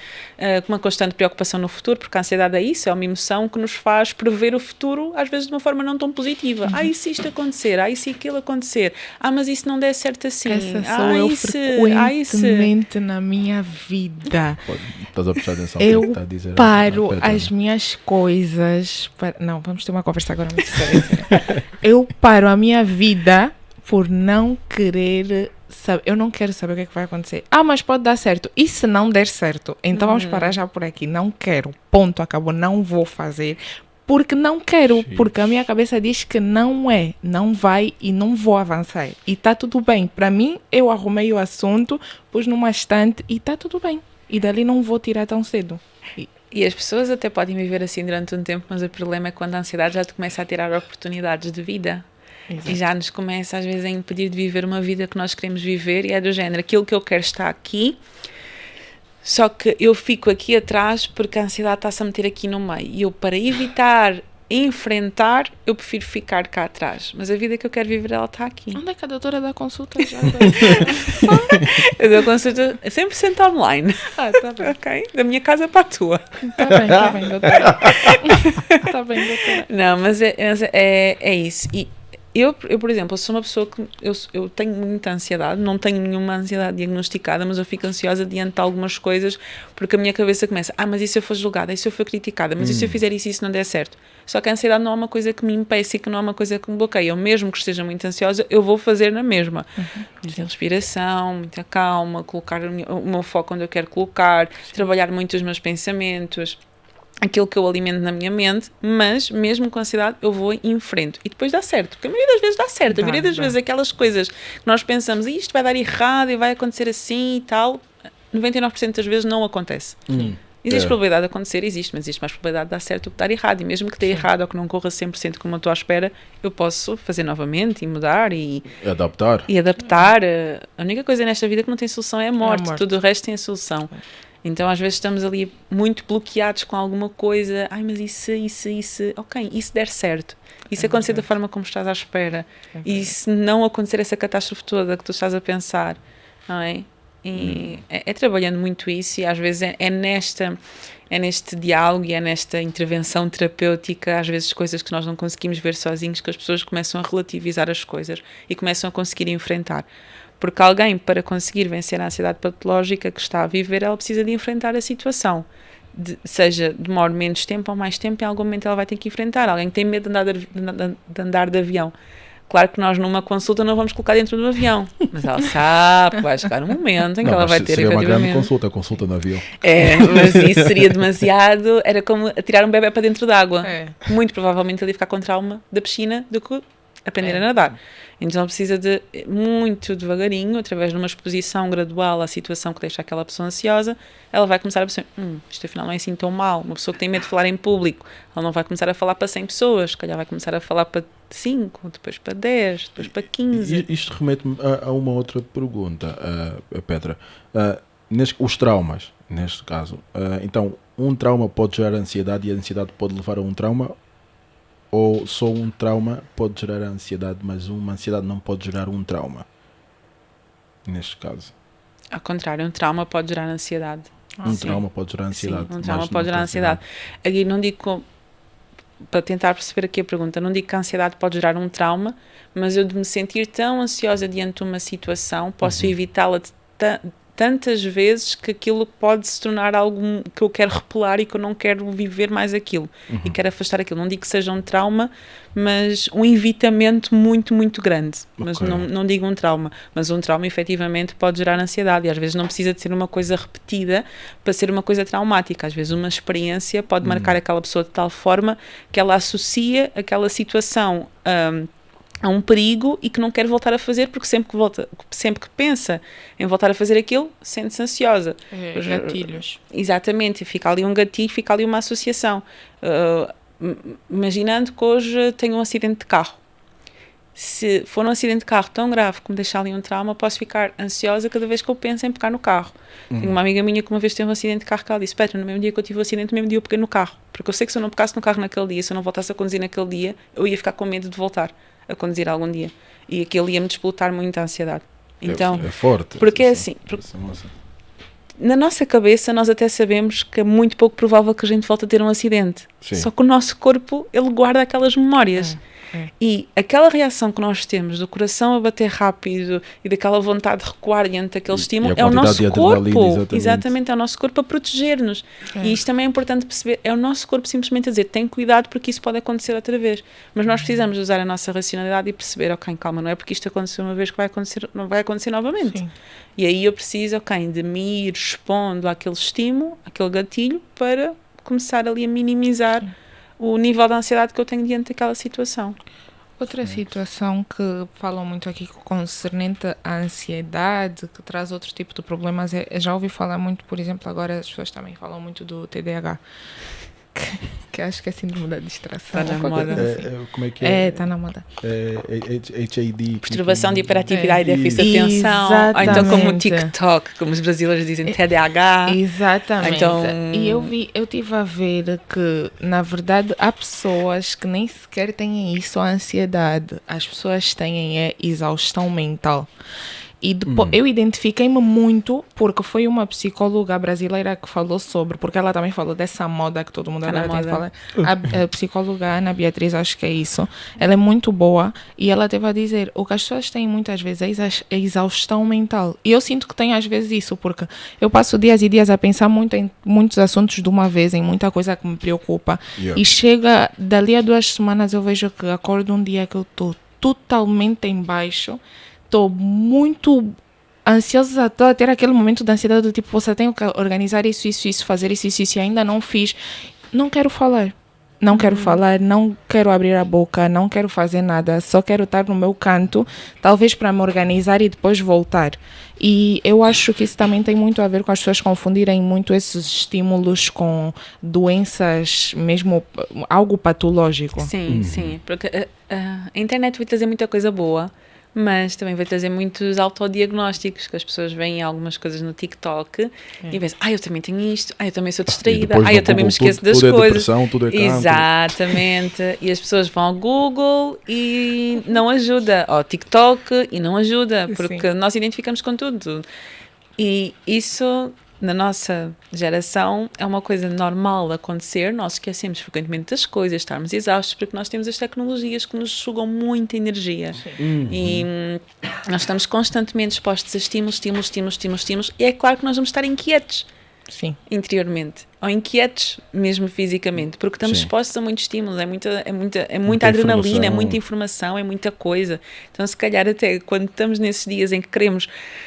uma constante preocupação no futuro, porque a ansiedade é isso, é uma emoção que nos faz prever o futuro, às vezes de uma forma não tão positiva. E se isto acontecer? E se aquilo acontecer? Mas isso não der certo assim? Essa sou eu frequentemente na minha vida. Estás a prestar atenção eu que está a dizer? Paro as minhas coisas. Não, vamos ter uma conversa agora muito séria. Eu paro a minha vida por não querer saber. Eu não quero saber o que é que vai acontecer. Mas pode dar certo. E se não der certo? Então vamos parar já por aqui. Não quero. Ponto. Acabou. Não vou fazer. Porque não quero. Porque a minha cabeça diz que não é. Não vai e não vou avançar. E está tudo bem. Para mim, eu arrumei o assunto, pus numa estante e está tudo bem. E dali não vou tirar tão cedo. E as pessoas até podem viver assim durante um tempo, mas o problema é quando a ansiedade já te começa a tirar oportunidades de vida. Exato. E já nos começa às vezes a impedir de viver uma vida que nós queremos viver, e é do género, aquilo que eu quero está aqui, só que eu fico aqui atrás porque a ansiedade está-se a meter aqui no meio. E eu, para evitar enfrentar, eu prefiro ficar cá atrás. Mas a vida que eu quero viver, ela está aqui. Onde é que a doutora dá consulta já? Eu dou consulta 100% online. Tá bem. Ok? Da minha casa para a tua. Tá bem, doutora. Tá bem, doutora. Não, mas é isso. E eu, por exemplo, sou uma pessoa que eu tenho muita ansiedade, não tenho nenhuma ansiedade diagnosticada, mas eu fico ansiosa diante de algumas coisas, porque a minha cabeça começa, mas e se eu for julgada, e se eu for criticada, mas e se eu fizer isso e isso não der certo? Só que a ansiedade não é uma coisa que me impeça e que não é uma coisa que me bloqueia. Eu mesmo que esteja muito ansiosa, eu vou fazer na mesma. Muita respiração, muita calma, colocar o meu foco onde eu quero colocar, trabalhar muito os meus pensamentos, aquilo que eu alimento na minha mente, mas mesmo com ansiedade eu vou em frente e depois dá certo, porque a maioria das vezes dá certo, a maioria das vezes aquelas coisas que nós pensamos, isto vai dar errado e vai acontecer assim e tal, 99% das vezes não acontece. Existe probabilidade de acontecer, existe, mas existe mais probabilidade de dar certo do que dar errado, e mesmo que dê errado ou que não corra 100% como eu estou à espera, eu posso fazer novamente e mudar e adaptar. A única coisa nesta vida que não tem solução é a morte. Tudo o resto tem a solução. Então às vezes estamos ali muito bloqueados com alguma coisa, mas isso, ok, e se der certo? E se acontecer da forma como estás à espera? E se não acontecer essa catástrofe toda que tu estás a pensar, não é? E é trabalhando muito isso, e às vezes é neste diálogo e é nesta intervenção terapêutica, às vezes coisas que nós não conseguimos ver sozinhos, que as pessoas começam a relativizar as coisas e começam a conseguir enfrentar. Porque alguém, para conseguir vencer a ansiedade patológica que está a viver, ela precisa de enfrentar a situação. Seja demore menos tempo ou mais tempo, em algum momento ela vai ter que enfrentar. Alguém que tem medo de andar de avião. Claro que nós numa consulta não vamos colocar dentro do avião, mas ela sabe que vai chegar um momento em que ela vai ter seria efetivamente... uma grande consulta no avião. Mas isso seria demasiado, era como tirar um bebê para dentro d'água. Muito provavelmente ele ia ficar com trauma da piscina do que aprender a nadar. Então ela precisa de, muito devagarinho, através de uma exposição gradual à situação que deixa aquela pessoa ansiosa, ela vai começar a perceber, isto afinal não é assim tão mal. Uma pessoa que tem medo de falar em público, ela não vai começar a falar para 100 pessoas, se calhar vai começar a falar para 5, depois para 10, depois para 15. Isto remete-me a uma outra pergunta, Petra. Os traumas, neste caso. Então, um trauma pode gerar ansiedade e a ansiedade pode levar a um trauma? Ou só um trauma pode gerar ansiedade, mas uma ansiedade não pode gerar um trauma? Neste caso. Ao contrário, um trauma pode gerar ansiedade. Trauma pode gerar ansiedade. Sim, um trauma pode gerar ansiedade. Aqui não digo para tentar perceber aqui a pergunta, não digo que a ansiedade pode gerar um trauma, mas eu de me sentir tão ansiosa diante de uma situação, posso evitá-la tantas vezes que aquilo pode se tornar algo que eu quero repelar e que eu não quero viver mais aquilo e quero afastar aquilo. Não digo que seja um trauma, mas um evitamento muito, muito grande. Mas não digo um trauma, mas um trauma efetivamente pode gerar ansiedade e às vezes não precisa de ser uma coisa repetida para ser uma coisa traumática. Às vezes uma experiência pode marcar aquela pessoa de tal forma que ela associa aquela situação a um perigo e que não quer voltar a fazer porque sempre que pensa em voltar a fazer aquilo, sente-se ansiosa. Gatilhos. Exatamente, fica ali um gatilho, fica ali uma associação. Imaginando que hoje tenho um acidente de carro. Se for um acidente de carro tão grave que me deixar ali um trauma, posso ficar ansiosa cada vez que eu penso em pegar no carro. Tenho uma amiga minha que uma vez teve um acidente de carro que ela disse, Petra, no mesmo dia que eu tive o acidente, no mesmo dia eu peguei no carro. Porque eu sei que se eu não pegasse no carro naquele dia, se eu não voltasse a conduzir naquele dia, eu ia ficar com medo de voltar a conduzir algum dia. E aquilo ia-me despolutar muito a ansiedade. Então, é forte. Porque é assim, na nossa cabeça nós até sabemos que é muito pouco provável que a gente volte a ter um acidente. Sim. Só que o nosso corpo, ele guarda aquelas memórias. E aquela reação que nós temos do coração a bater rápido e daquela vontade de recuar diante daquele estímulo é o nosso corpo, exatamente, é o nosso corpo a proteger-nos. E isto também é importante perceber, é o nosso corpo simplesmente a dizer, tem cuidado porque isso pode acontecer outra vez. Mas nós precisamos usar a nossa racionalidade e perceber, ok, calma, não é porque isto aconteceu uma vez que não vai acontecer novamente. Sim. E aí eu preciso, ok, de me ir expondo àquele estímulo, àquele gatilho, para começar ali a minimizar o nível de ansiedade que eu tenho diante daquela situação. Outra situação que falam muito aqui concernente à ansiedade, que traz outro tipo de problemas, já ouvi falar muito, por exemplo, agora as pessoas também falam muito do TDAH, que acho que é síndrome da distração. Está na moda. Como é que é? Está na moda. HAD. Perturbação de hiperatividade e déficit de atenção. Ou então como o TikTok, como os brasileiros dizem, TDAH. Exatamente. Então... E eu estive a ver que, na verdade, há pessoas que nem sequer têm isso, a ansiedade. As pessoas têm exaustão mental. E depois, eu identifiquei-me muito porque foi uma psicóloga brasileira que falou sobre, porque ela também falou dessa moda que todo mundo agora tem que falar. A psicóloga Ana Beatriz, acho que é isso. Ela é muito boa e ela teve a dizer, o que as pessoas têm muitas vezes é exaustão mental. E eu sinto que tem às vezes isso, porque eu passo dias e dias a pensar muito em muitos assuntos de uma vez, em muita coisa que me preocupa. E chega dali a 2 semanas eu vejo que acordo um dia que eu estou totalmente em baixo. Estou muito ansiosa, estou a ter aquele momento de ansiedade do tipo, você tem que organizar isso, fazer isso, e ainda não fiz. Não quero falar. Não quero falar, não quero abrir a boca, não quero fazer nada. Só quero estar no meu canto, talvez para me organizar e depois voltar. E eu acho que isso também tem muito a ver com as pessoas confundirem muito esses estímulos com doenças, mesmo algo patológico. Sim, sim. Porque a internet vai trazer muita coisa boa, mas também vai trazer muitos autodiagnósticos, que as pessoas veem algumas coisas no TikTok e pensam, eu também tenho isto, eu também sou distraída, eu também me esqueço das tudo coisas. Depressão, tudo é canto. Exatamente. E as pessoas vão ao Google e não ajuda, ao TikTok e não ajuda, porque nós identificamos com tudo. E isso, na nossa geração, é uma coisa normal acontecer. Nós esquecemos frequentemente das coisas, estarmos exaustos, porque nós temos as tecnologias que nos sugam muita energia. E nós estamos constantemente expostos a estímulos, e é claro que nós vamos estar inquietos. Sim. Interiormente, ou inquietos mesmo fisicamente, porque estamos expostos a muitos estímulos, é muita adrenalina, é muita informação, é muita coisa. Então se calhar até quando estamos nesses dias em que queremos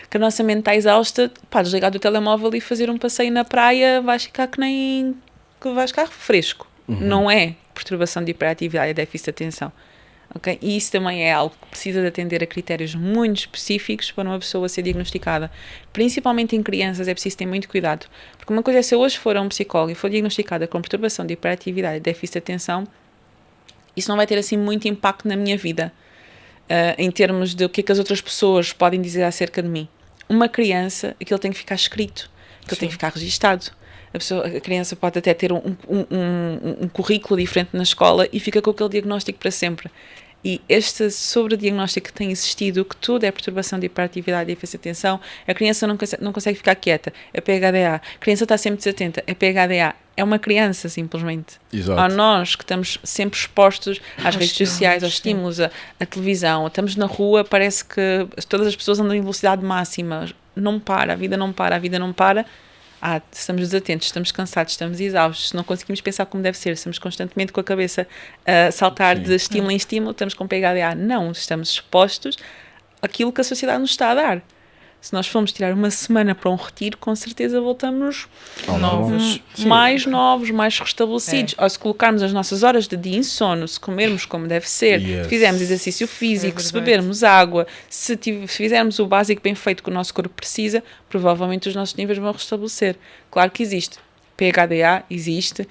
que a nossa mente está exausta, desligar do telemóvel e fazer um passeio na praia, vais ficar vais ficar fresco. Não é perturbação de hiperatividade, é déficit de atenção. Okay? E isso também é algo que precisa de atender a critérios muito específicos para uma pessoa ser diagnosticada. Principalmente em crianças é preciso ter muito cuidado. Porque uma coisa é se eu hoje for a um psicólogo e for diagnosticada com perturbação de hiperatividade e déficit de atenção, isso não vai ter assim muito impacto na minha vida, em termos de o que é que as outras pessoas podem dizer acerca de mim. Uma criança, aquilo tem que ficar escrito, aquilo tem que ficar registado. A criança pode até ter um currículo diferente na escola e fica com aquele diagnóstico para sempre. E este sobrediagnóstico que tem existido, que tudo é perturbação de hiperatividade e déficit de atenção, a criança não consegue ficar quieta, é PHDA. A criança está sempre desatenta, é PHDA. É uma criança, simplesmente. Exato. A nós, que estamos sempre expostos às redes sociais, aos estímulos, à televisão, estamos na rua, parece que todas as pessoas andam em velocidade máxima. Não para, a vida não para, a vida não para. Estamos desatentos, estamos cansados, estamos exaustos, não conseguimos pensar como deve ser, estamos constantemente com a cabeça a saltar de estímulo em estímulo, estamos com PHDA. Não, estamos expostos àquilo que a sociedade nos está a dar. Se nós formos tirar uma semana para um retiro, com certeza voltamos mais novos, mais restabelecidos. Ou se colocarmos as nossas horas de dia em sono, se comermos como deve ser, se fizermos exercício físico, se bebermos água, se fizermos o básico bem feito que o nosso corpo precisa, provavelmente os nossos níveis vão restabelecer. Claro que existe. PHDA existe.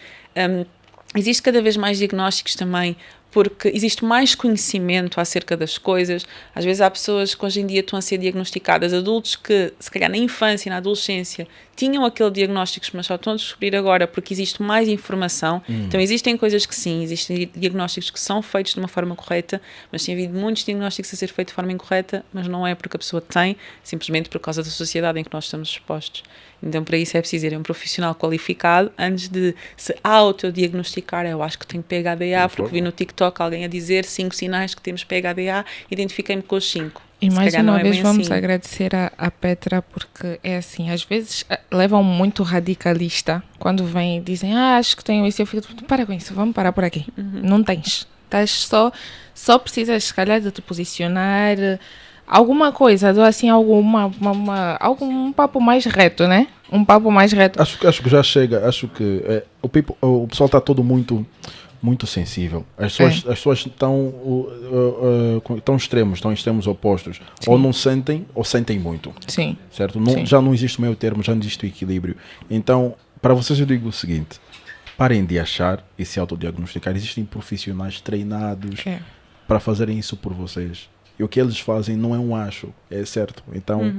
Existe cada vez mais diagnósticos também, porque existe mais conhecimento acerca das coisas. Às vezes há pessoas que hoje em dia estão a ser diagnosticadas, adultos que se calhar na infância e na adolescência tinham aquele diagnóstico, mas só estão a descobrir agora porque existe mais informação. Então existem coisas que sim, existem diagnósticos que são feitos de uma forma correta, mas tem havido muitos diagnósticos a ser feitos de forma incorreta, mas não é porque a pessoa tem, simplesmente por causa da sociedade em que nós estamos expostos. Então para isso é preciso ir a um profissional qualificado antes de se autodiagnosticar. Eu acho que tenho PHDA porque vi no TikTok alguém a dizer 5 sinais que temos PHDA, identifiquei-me com os 5. E mais uma vez vamos agradecer a Petra, porque é assim, às vezes levam muito radicalista quando vêm e dizem, acho que tenho isso, eu fico, para com isso, vamos parar por aqui. Não tens, só precisas se calhar de te posicionar, alguma coisa, assim, algum papo mais reto, né? Um papo mais reto. Acho que já chega, acho que o pessoal está todo muito sensível. As pessoas estão extremos, estão em extremos opostos. Sim. Ou não sentem, ou sentem muito. Sim. Certo? Não, já não existe o meio termo, já não existe o equilíbrio. Então, para vocês eu digo o seguinte, parem de achar e se autodiagnosticar. Existem profissionais treinados para fazerem isso por vocês. E o que eles fazem não é um acho, é certo. Então,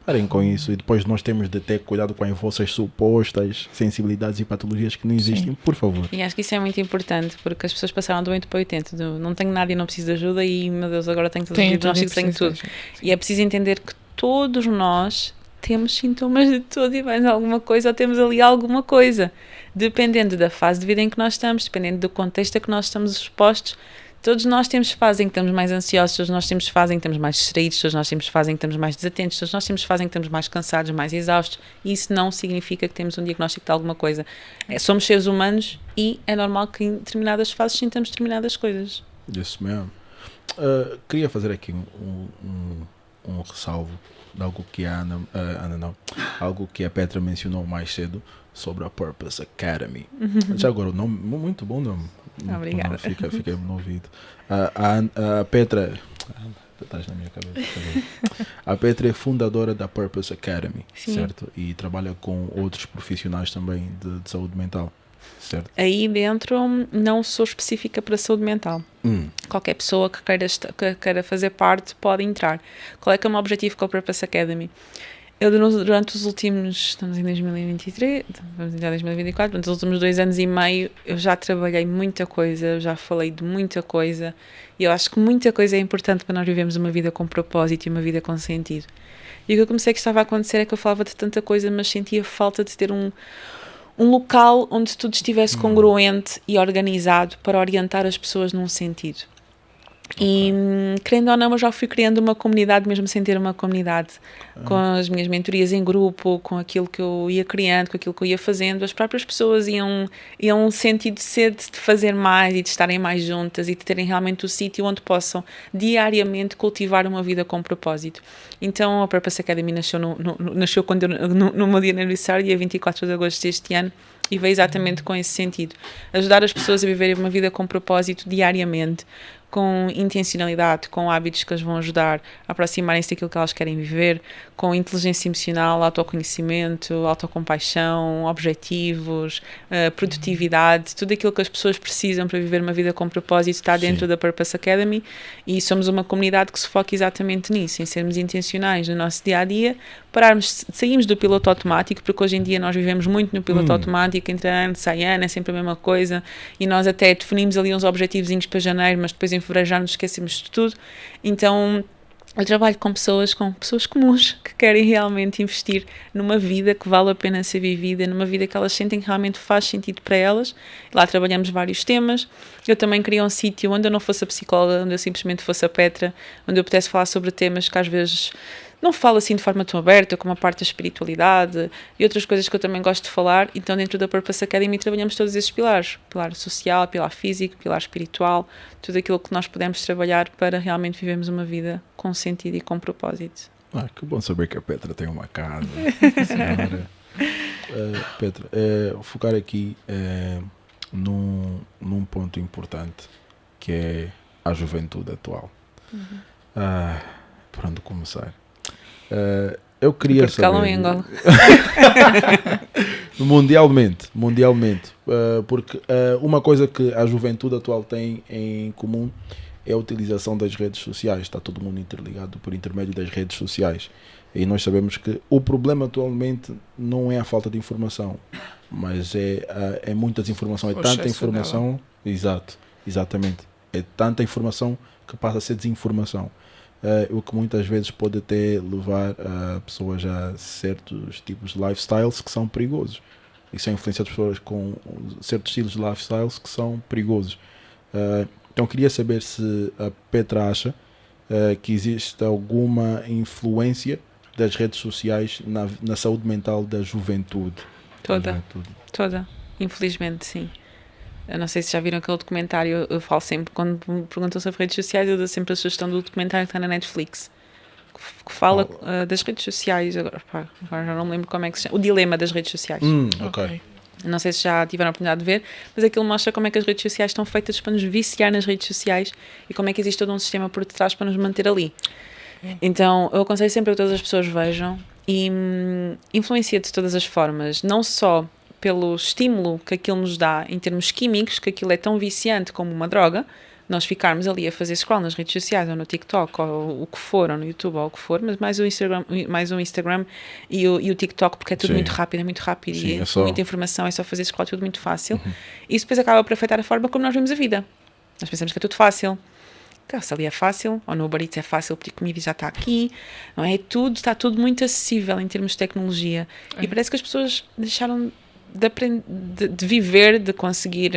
parem com isso. E depois nós temos de ter cuidado com as vossas supostas sensibilidades e patologias que não existem, por favor. E acho que isso é muito importante, porque as pessoas passaram do 8 para 80. Não tenho nada e não preciso de ajuda e, meu Deus, agora tenho todos os diagnósticos, tenho tudo. E é preciso entender que todos nós temos sintomas de tudo e mais alguma coisa, ou temos ali alguma coisa. Dependendo da fase de vida em que nós estamos, dependendo do contexto a que nós estamos expostos, todos nós temos fase em que estamos mais ansiosos, todos nós temos fase em que estamos mais distraídos, todos nós temos fase em que estamos mais desatentos, todos nós temos fase em que estamos mais cansados, mais exaustos, e isso não significa que temos um diagnóstico de alguma coisa. Somos seres humanos e é normal que em determinadas fases sintamos determinadas coisas. Isso mesmo. Queria fazer aqui um ressalvo de algo que algo que a Petra mencionou mais cedo sobre a Purpose Academy. Já agora o nome, muito bom nome. Obrigada. Fica no ouvido. A Petra, estás na minha cabeça. A Petra é fundadora da Purpose Academy, certo? E trabalha com outros profissionais também de saúde mental, certo? Aí dentro não sou específica para saúde mental. Qualquer pessoa que queira fazer parte pode entrar. Qual é que é o meu objetivo com a Purpose Academy? Eu, durante os últimos, estamos em 2023, vamos em 2024, durante os últimos 2 anos e meio, eu já trabalhei muita coisa, eu já falei de muita coisa, e eu acho que muita coisa é importante para nós vivermos uma vida com propósito e uma vida com sentido. E o que eu comecei que estava a acontecer é que eu falava de tanta coisa, mas sentia falta de ter um local onde tudo estivesse congruente e organizado para orientar as pessoas num sentido. E, querendo ou não, eu já fui criando uma comunidade, mesmo sem ter uma comunidade, com as minhas mentorias em grupo, com aquilo que eu ia criando, com aquilo que eu ia fazendo. As próprias pessoas iam sentindo sede de fazer mais e de estarem mais juntas e de terem realmente o sítio onde possam diariamente cultivar uma vida com propósito. Então a Purpose Academy nasceu quando no meu dia de aniversário, dia 24 de agosto deste ano, e veio exatamente com esse sentido. Ajudar as pessoas a viverem uma vida com propósito diariamente, com intencionalidade, com hábitos que as vão ajudar a aproximarem-se daquilo que elas querem viver, com inteligência emocional, autoconhecimento, autocompaixão, objetivos, produtividade, tudo aquilo que as pessoas precisam para viver uma vida com propósito está dentro da Purpose Academy, e somos uma comunidade que se foca exatamente nisso, em sermos intencionais no nosso dia-a-dia, saímos do piloto automático, porque hoje em dia nós vivemos muito no piloto automático, entra ano, sai ano, é sempre a mesma coisa, e nós até definimos ali uns objetivozinhos para janeiro, mas depois em fevereiro já nos esquecemos de tudo. Então eu trabalho com pessoas comuns que querem realmente investir numa vida que vale a pena ser vivida, numa vida que elas sentem que realmente faz sentido para elas. Lá trabalhamos vários temas. Eu também queria um sítio onde eu não fosse a psicóloga, onde eu simplesmente fosse a Petra, onde eu pudesse falar sobre temas que às vezes não falo assim de forma tão aberta, como a parte da espiritualidade e outras coisas que eu também gosto de falar. Então dentro da Purpose Academy trabalhamos todos esses pilares: pilar social, pilar físico, pilar espiritual, tudo aquilo que nós podemos trabalhar para realmente vivermos uma vida com sentido e com propósito. Que bom saber que a Petra tem uma casa. Petra, focar aqui num ponto importante, que é a juventude atual. Por onde começar? Eu queria saber... em Angola. mundialmente, porque uma coisa que a juventude atual tem em comum é a utilização das redes sociais. Está todo mundo interligado por intermédio das redes sociais, e nós sabemos que o problema atualmente não é a falta de informação, mas é muitas informações, é tanta informação, exatamente, é tanta informação que passa a ser desinformação. O que muitas vezes pode até levar a pessoas a certos tipos de lifestyles que são perigosos, e são influenciadas por pessoas com certos estilos de lifestyles que são perigosos. Então queria saber se a Petra acha que existe alguma influência das redes sociais na saúde mental da juventude. Toda, infelizmente sim. Eu não sei se já viram aquele documentário, eu falo sempre, quando me perguntam sobre redes sociais, eu dou sempre a sugestão do documentário que está na Netflix, que fala das redes sociais, agora já não me lembro como é que se chama, o dilema das redes sociais. Ok. Não sei se já tiveram a oportunidade de ver, mas aquilo mostra como é que as redes sociais estão feitas para nos viciar nas redes sociais e como é que existe todo um sistema por detrás para nos manter ali. Então, eu aconselho sempre que todas as pessoas vejam, e influencia de todas as formas, não só pelo estímulo que aquilo nos dá em termos químicos, que aquilo é tão viciante como uma droga, nós ficarmos ali a fazer scroll nas redes sociais, ou no TikTok, ou o que for, ou no YouTube, ou o que for, mas mais o Instagram e o TikTok, porque é tudo muito rápido, Sim, e muita informação, é só fazer scroll, tudo muito fácil. E isso depois acaba por afetar a forma como nós vemos a vida. Nós pensamos que é tudo fácil. Se ali é fácil, ou no Uber Eats é fácil pedir comida e já está aqui, não é? Está tudo muito acessível em termos de tecnologia. E parece que as pessoas deixaram de viver, de conseguir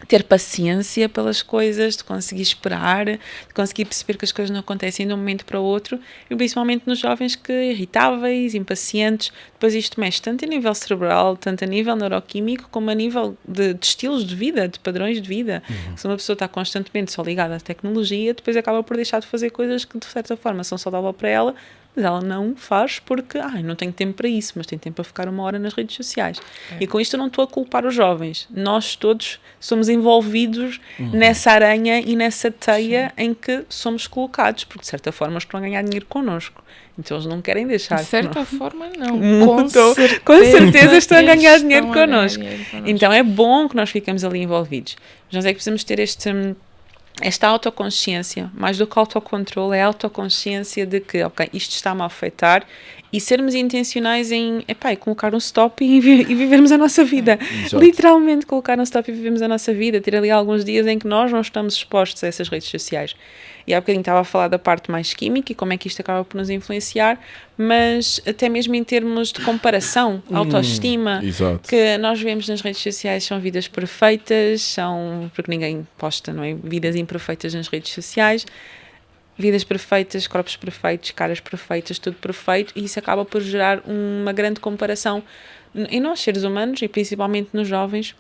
ter paciência pelas coisas, de conseguir esperar, de conseguir perceber que as coisas não acontecem de um momento para o outro, e principalmente nos jovens que irritáveis, impacientes. Depois isto mexe tanto a nível cerebral, tanto a nível neuroquímico, como a nível de estilos de vida, de padrões de vida. Se uma pessoa está constantemente só ligada à tecnologia, depois acaba por deixar de fazer coisas que de certa forma são saudáveis para ela, mas ela não faz porque não tenho tempo para isso, mas tenho tempo para ficar 1 hora nas redes sociais. E com isto eu não estou a culpar os jovens. Nós todos somos envolvidos nessa aranha e nessa teia em que somos colocados, porque de certa forma eles estão a ganhar dinheiro connosco. Então eles não querem deixar. De certa forma não. Com certeza estão a ganhar dinheiro connosco. Então é bom que nós ficamos ali envolvidos. Mas nós é que precisamos ter esta autoconsciência, mais do que autocontrole, é a autoconsciência de que, ok, isto está-me a afetar, e sermos intencionais em colocar um stop e vivermos a nossa vida. Literalmente colocar um stop e vivermos a nossa vida, ter ali alguns dias em que nós não estamos expostos a essas redes sociais. E há bocadinho estava a falar da parte mais química e como é que isto acaba por nos influenciar, mas até mesmo em termos de comparação, autoestima, que nós vemos nas redes sociais são vidas perfeitas, porque ninguém posta, não é? Vidas imperfeitas nas redes sociais, vidas perfeitas, corpos perfeitos, caras perfeitas, tudo perfeito, e isso acaba por gerar uma grande comparação em nós, seres humanos, e principalmente nos jovens,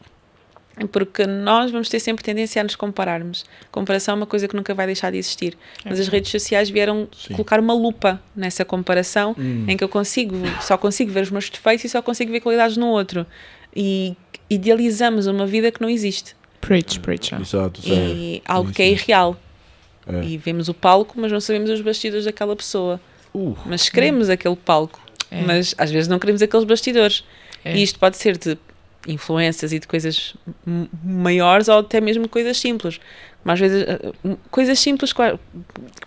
porque nós vamos ter sempre tendência a nos compararmos. Comparação é uma coisa que nunca vai deixar de existir, mas as redes sociais vieram colocar uma lupa nessa comparação, em que eu só consigo ver os meus defeitos e só consigo ver qualidades no outro, e idealizamos uma vida que não existe. Preach. Exato, e algo que é irreal. E vemos o palco, mas não sabemos os bastidores daquela pessoa. Mas queremos aquele palco, mas às vezes não queremos aqueles bastidores. E isto pode ser de influências e de coisas maiores, ou até mesmo coisas simples. Mas às vezes, coisas simples, por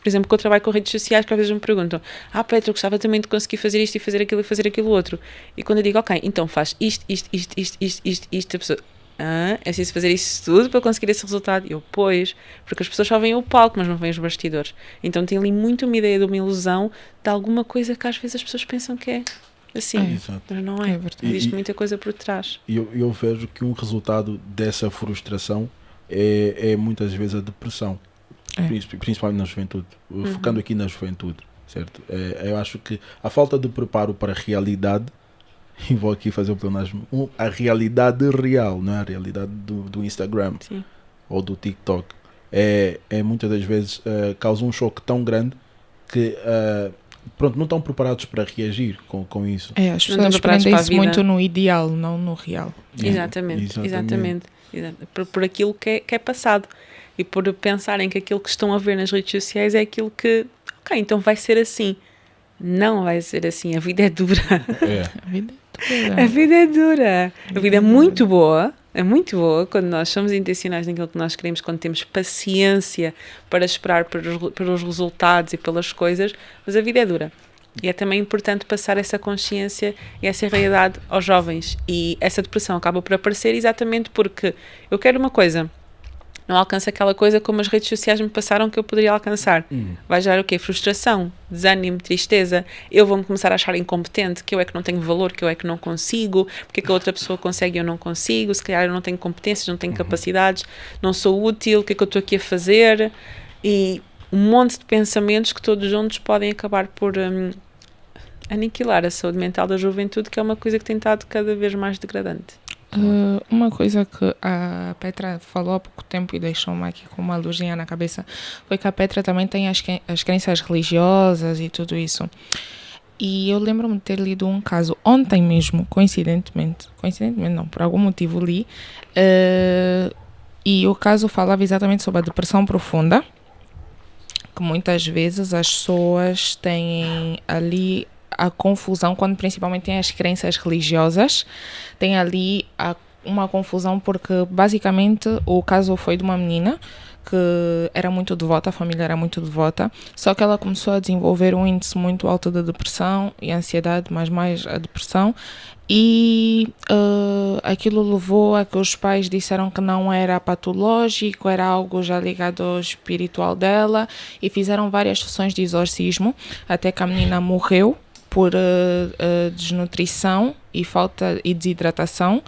exemplo, que eu trabalho com redes sociais, que às vezes me perguntam: Petra, eu gostava também de conseguir fazer isto e fazer aquilo outro. E quando eu digo, ok, então faz isto, a pessoa: é preciso fazer isso tudo para conseguir esse resultado. Eu, pois, porque as pessoas só veem o palco, mas não veem os bastidores. Então tem ali muito uma ideia de uma ilusão de alguma coisa que às vezes as pessoas pensam que é assim, mas não é. Existe muita coisa por trás. E eu vejo que um resultado dessa frustração é muitas vezes a depressão, principalmente na juventude, focando aqui na juventude, certo? Eu acho que a falta de preparo para a realidade, e vou aqui fazer o pleonasmo, a realidade real, não é a realidade do Instagram ou do TikTok, muitas das vezes causa um choque tão grande que não estão preparados para reagir com isso. As pessoas prendem-se muito no ideal, não no real. Exatamente. Por aquilo que é passado e por pensarem que aquilo que estão a ver nas redes sociais é aquilo que, ok, então vai ser assim. Não vai ser assim, a vida é dura. A vida é dura. A vida é muito boa. É muito boa quando nós somos intencionais naquilo que nós queremos, quando temos paciência para esperar pelos resultados e pelas coisas, mas a vida é dura. E é também importante passar essa consciência e essa realidade aos jovens. E essa depressão acaba por aparecer exatamente porque eu quero uma coisa, não alcanço aquela coisa como as redes sociais me passaram que eu poderia alcançar. Vai gerar o quê? Frustração, desânimo, tristeza. Eu vou-me começar a achar incompetente, que eu é que não tenho valor, que eu é que não consigo, porque é que a outra pessoa consegue e eu não consigo, se calhar eu não tenho competências, não tenho capacidades, não sou útil, o que é que eu estou aqui a fazer? E um monte de pensamentos que todos juntos podem acabar por aniquilar a saúde mental da juventude, que é uma coisa que tem estado cada vez mais degradante. Uma coisa que a Petra falou há pouco tempo e deixou-me aqui com uma luzinha na cabeça foi que a Petra também tem as crenças religiosas e tudo isso. E eu lembro-me de ter lido um caso ontem mesmo, coincidentemente não, por algum motivo li, e o caso falava exatamente sobre a depressão profunda, que muitas vezes as pessoas têm ali a confusão, quando principalmente tem as crenças religiosas, tem ali uma confusão porque basicamente o caso foi de uma menina que era muito devota, a família era muito devota, só que ela começou a desenvolver um índice muito alto de depressão e ansiedade, mas mais a depressão, e aquilo levou a que os pais disseram que não era patológico, era algo já ligado ao espiritual dela, e fizeram várias sessões de exorcismo, até que a menina morreu por desnutrição e falta e desidratação.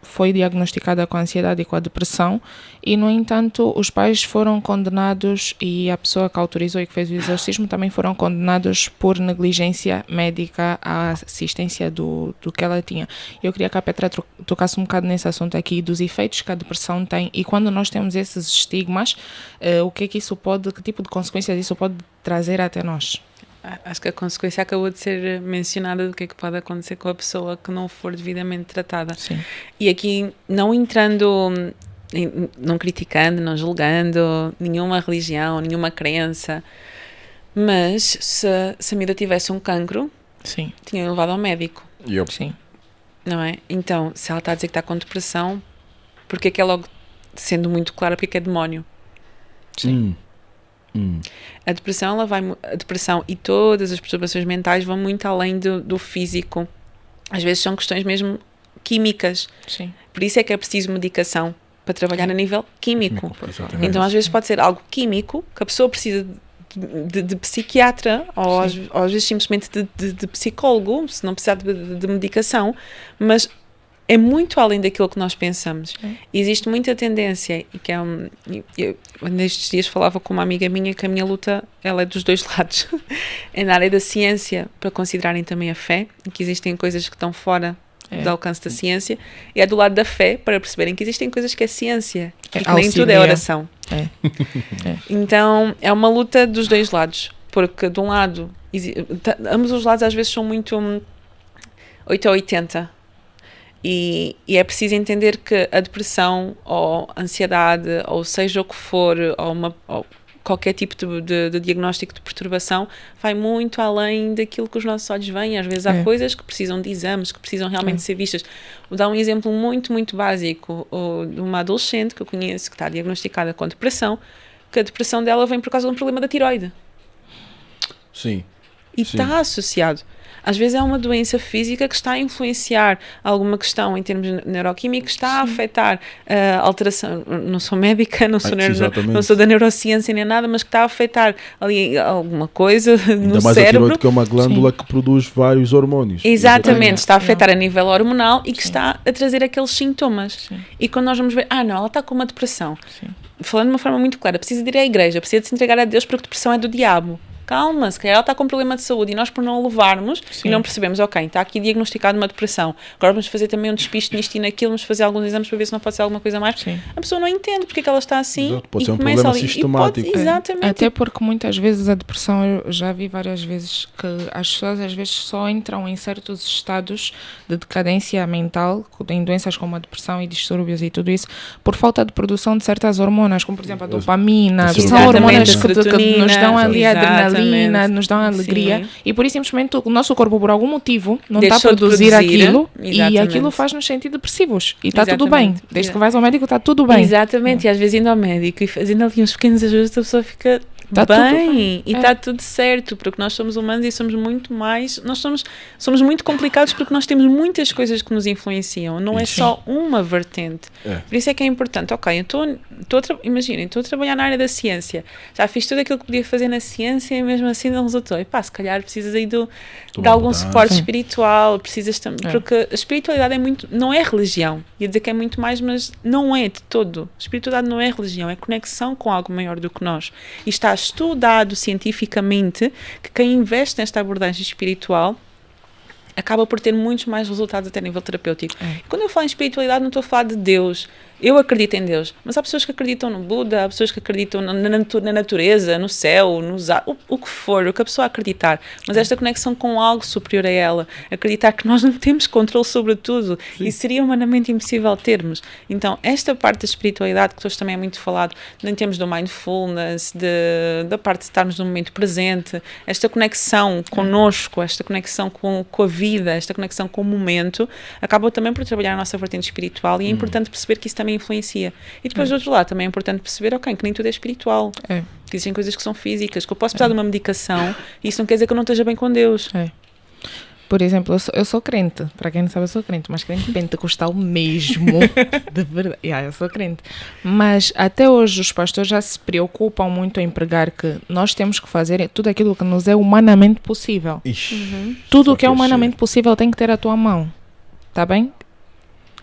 Foi diagnosticada com a ansiedade e com a depressão, e no entanto os pais foram condenados, e a pessoa que autorizou e que fez o exorcismo também foram condenados por negligência médica à assistência do que ela tinha. Eu queria que a Petra tocasse um bocado nesse assunto aqui, dos efeitos que a depressão tem, e quando nós temos esses estigmas, o que é que isso pode, que tipo de consequências isso pode trazer até nós? Acho que a consequência acabou de ser mencionada do que é que pode acontecer com a pessoa que não for devidamente tratada. Sim. E aqui, não entrando, não criticando, não julgando nenhuma religião, nenhuma crença, mas se a miúda tivesse um cancro, sim, tinha levado ao médico. Sim. Não é? Então, se ela está a dizer que está com depressão, porque é que é logo, sendo muito clara, porque é demónio? Sim. A depressão e todas as perturbações mentais vão muito além do físico. Às vezes são questões mesmo químicas. Sim. Por isso é que é preciso medicação para trabalhar a nível químico. Então às vezes Sim. pode ser algo químico, que a pessoa precisa de psiquiatra, ou às vezes simplesmente de psicólogo, se não precisar de medicação, mas é muito além daquilo que nós pensamos. Existe muita tendência, e que eu nestes dias falava com uma amiga minha que a minha luta, ela é dos dois lados. É na área da ciência, para considerarem também a fé, e que existem coisas que estão fora do alcance da ciência, e é do lado da fé, para perceberem que existem coisas que é ciência, e que nem tudo é oração. Então, é uma luta dos dois lados, porque de um lado, ambos os lados às vezes são muito 8 a 80, e é preciso entender que a depressão, ou a ansiedade, ou seja o que for, ou qualquer tipo de diagnóstico de perturbação, vai muito além daquilo que os nossos olhos veem. Às vezes há coisas que precisam de exames, que precisam realmente ser vistas. Vou dar um exemplo muito, muito básico de uma adolescente que eu conheço, que está diagnosticada com depressão, que a depressão dela vem por causa de um problema da tiroide. Sim. e está associado. Às vezes é uma doença física que está a influenciar alguma questão em termos neuroquímicos, que está a afetar a alteração, não sou médica, não sou da neurociência nem nada, mas que está a afetar ali alguma coisa no cérebro. Ainda mais a tireoide, que é uma glândula que produz vários hormónios. Exatamente, está a afetar a nível hormonal e que está a trazer aqueles sintomas. E quando nós vamos ver, não, ela está com uma depressão. Falando de uma forma muito clara, precisa de ir à igreja, precisa de se entregar a Deus porque depressão é do diabo. Calma, se calhar ela está com um problema de saúde e nós por não o levarmos e não percebemos, ok, está aqui diagnosticado uma depressão, agora vamos fazer também um despiste nisto e naquilo, vamos fazer alguns exames para ver se não pode ser alguma coisa mais. A pessoa não entende porque é que ela está assim. Pode ser um problema sistemático. Exatamente. Até porque muitas vezes a depressão, eu já vi várias vezes que as pessoas às vezes só entram em certos estados de decadência mental, em doenças como a depressão e distúrbios e tudo isso, por falta de produção de certas hormonas, como por exemplo a dopamina, que são hormonas que nos dão ali a adrenalina, nos dão alegria, e por isso simplesmente o nosso corpo por algum motivo não está a produzir aquilo e aquilo faz-nos sentir depressivos e está tudo bem, desde que vais ao médico está tudo bem. Exatamente, e às vezes indo ao médico e fazendo ali uns pequenos ajustes a pessoa fica bem e está tudo certo, porque nós somos humanos e somos muito mais, somos muito complicados porque nós temos muitas coisas que nos influenciam, não é só uma vertente. Por isso é que é importante, ok, imaginem, estou a trabalhar na área da ciência, já fiz tudo aquilo que podia fazer na ciência e mesmo assim não resultou, e se calhar precisas aí de algum suporte espiritual, precisas também, porque a espiritualidade não é religião, ia dizer que é muito mais, mas não é de todo. A espiritualidade não é religião, é conexão com algo maior do que nós, e está estudado cientificamente que quem investe nesta abordagem espiritual acaba por ter muitos mais resultados até a nível terapêutico. Quando eu falo em espiritualidade não estou a falar de Deus. Eu acredito em Deus, mas há pessoas que acreditam no Buda, há pessoas que acreditam na natureza, no céu, o que for, o que a pessoa acreditar. Mas esta conexão com algo superior a ela, acreditar que nós não temos controle sobre tudo, e seria humanamente impossível termos. Então, esta parte da espiritualidade, que hoje também é muito falado, em termos do mindfulness, da parte de estarmos no momento presente, esta conexão connosco, esta conexão com a vida, esta conexão com o momento, acaba também por trabalhar a nossa vertente espiritual, e é importante perceber que isso também influencia. E depois do outro lado também é importante perceber, ok, que nem tudo é espiritual, que existem coisas que são físicas, que eu posso precisar de uma medicação e isso não quer dizer que eu não esteja bem com Deus. Por exemplo, eu sou crente, para quem não sabe eu sou crente, mas crente pentecostal mesmo, de verdade, eu sou crente, mas até hoje os pastores já se preocupam muito em pregar que nós temos que fazer tudo aquilo que nos é humanamente possível. Tudo o que é humanamente possível tem que ter a tua mão, tá bem?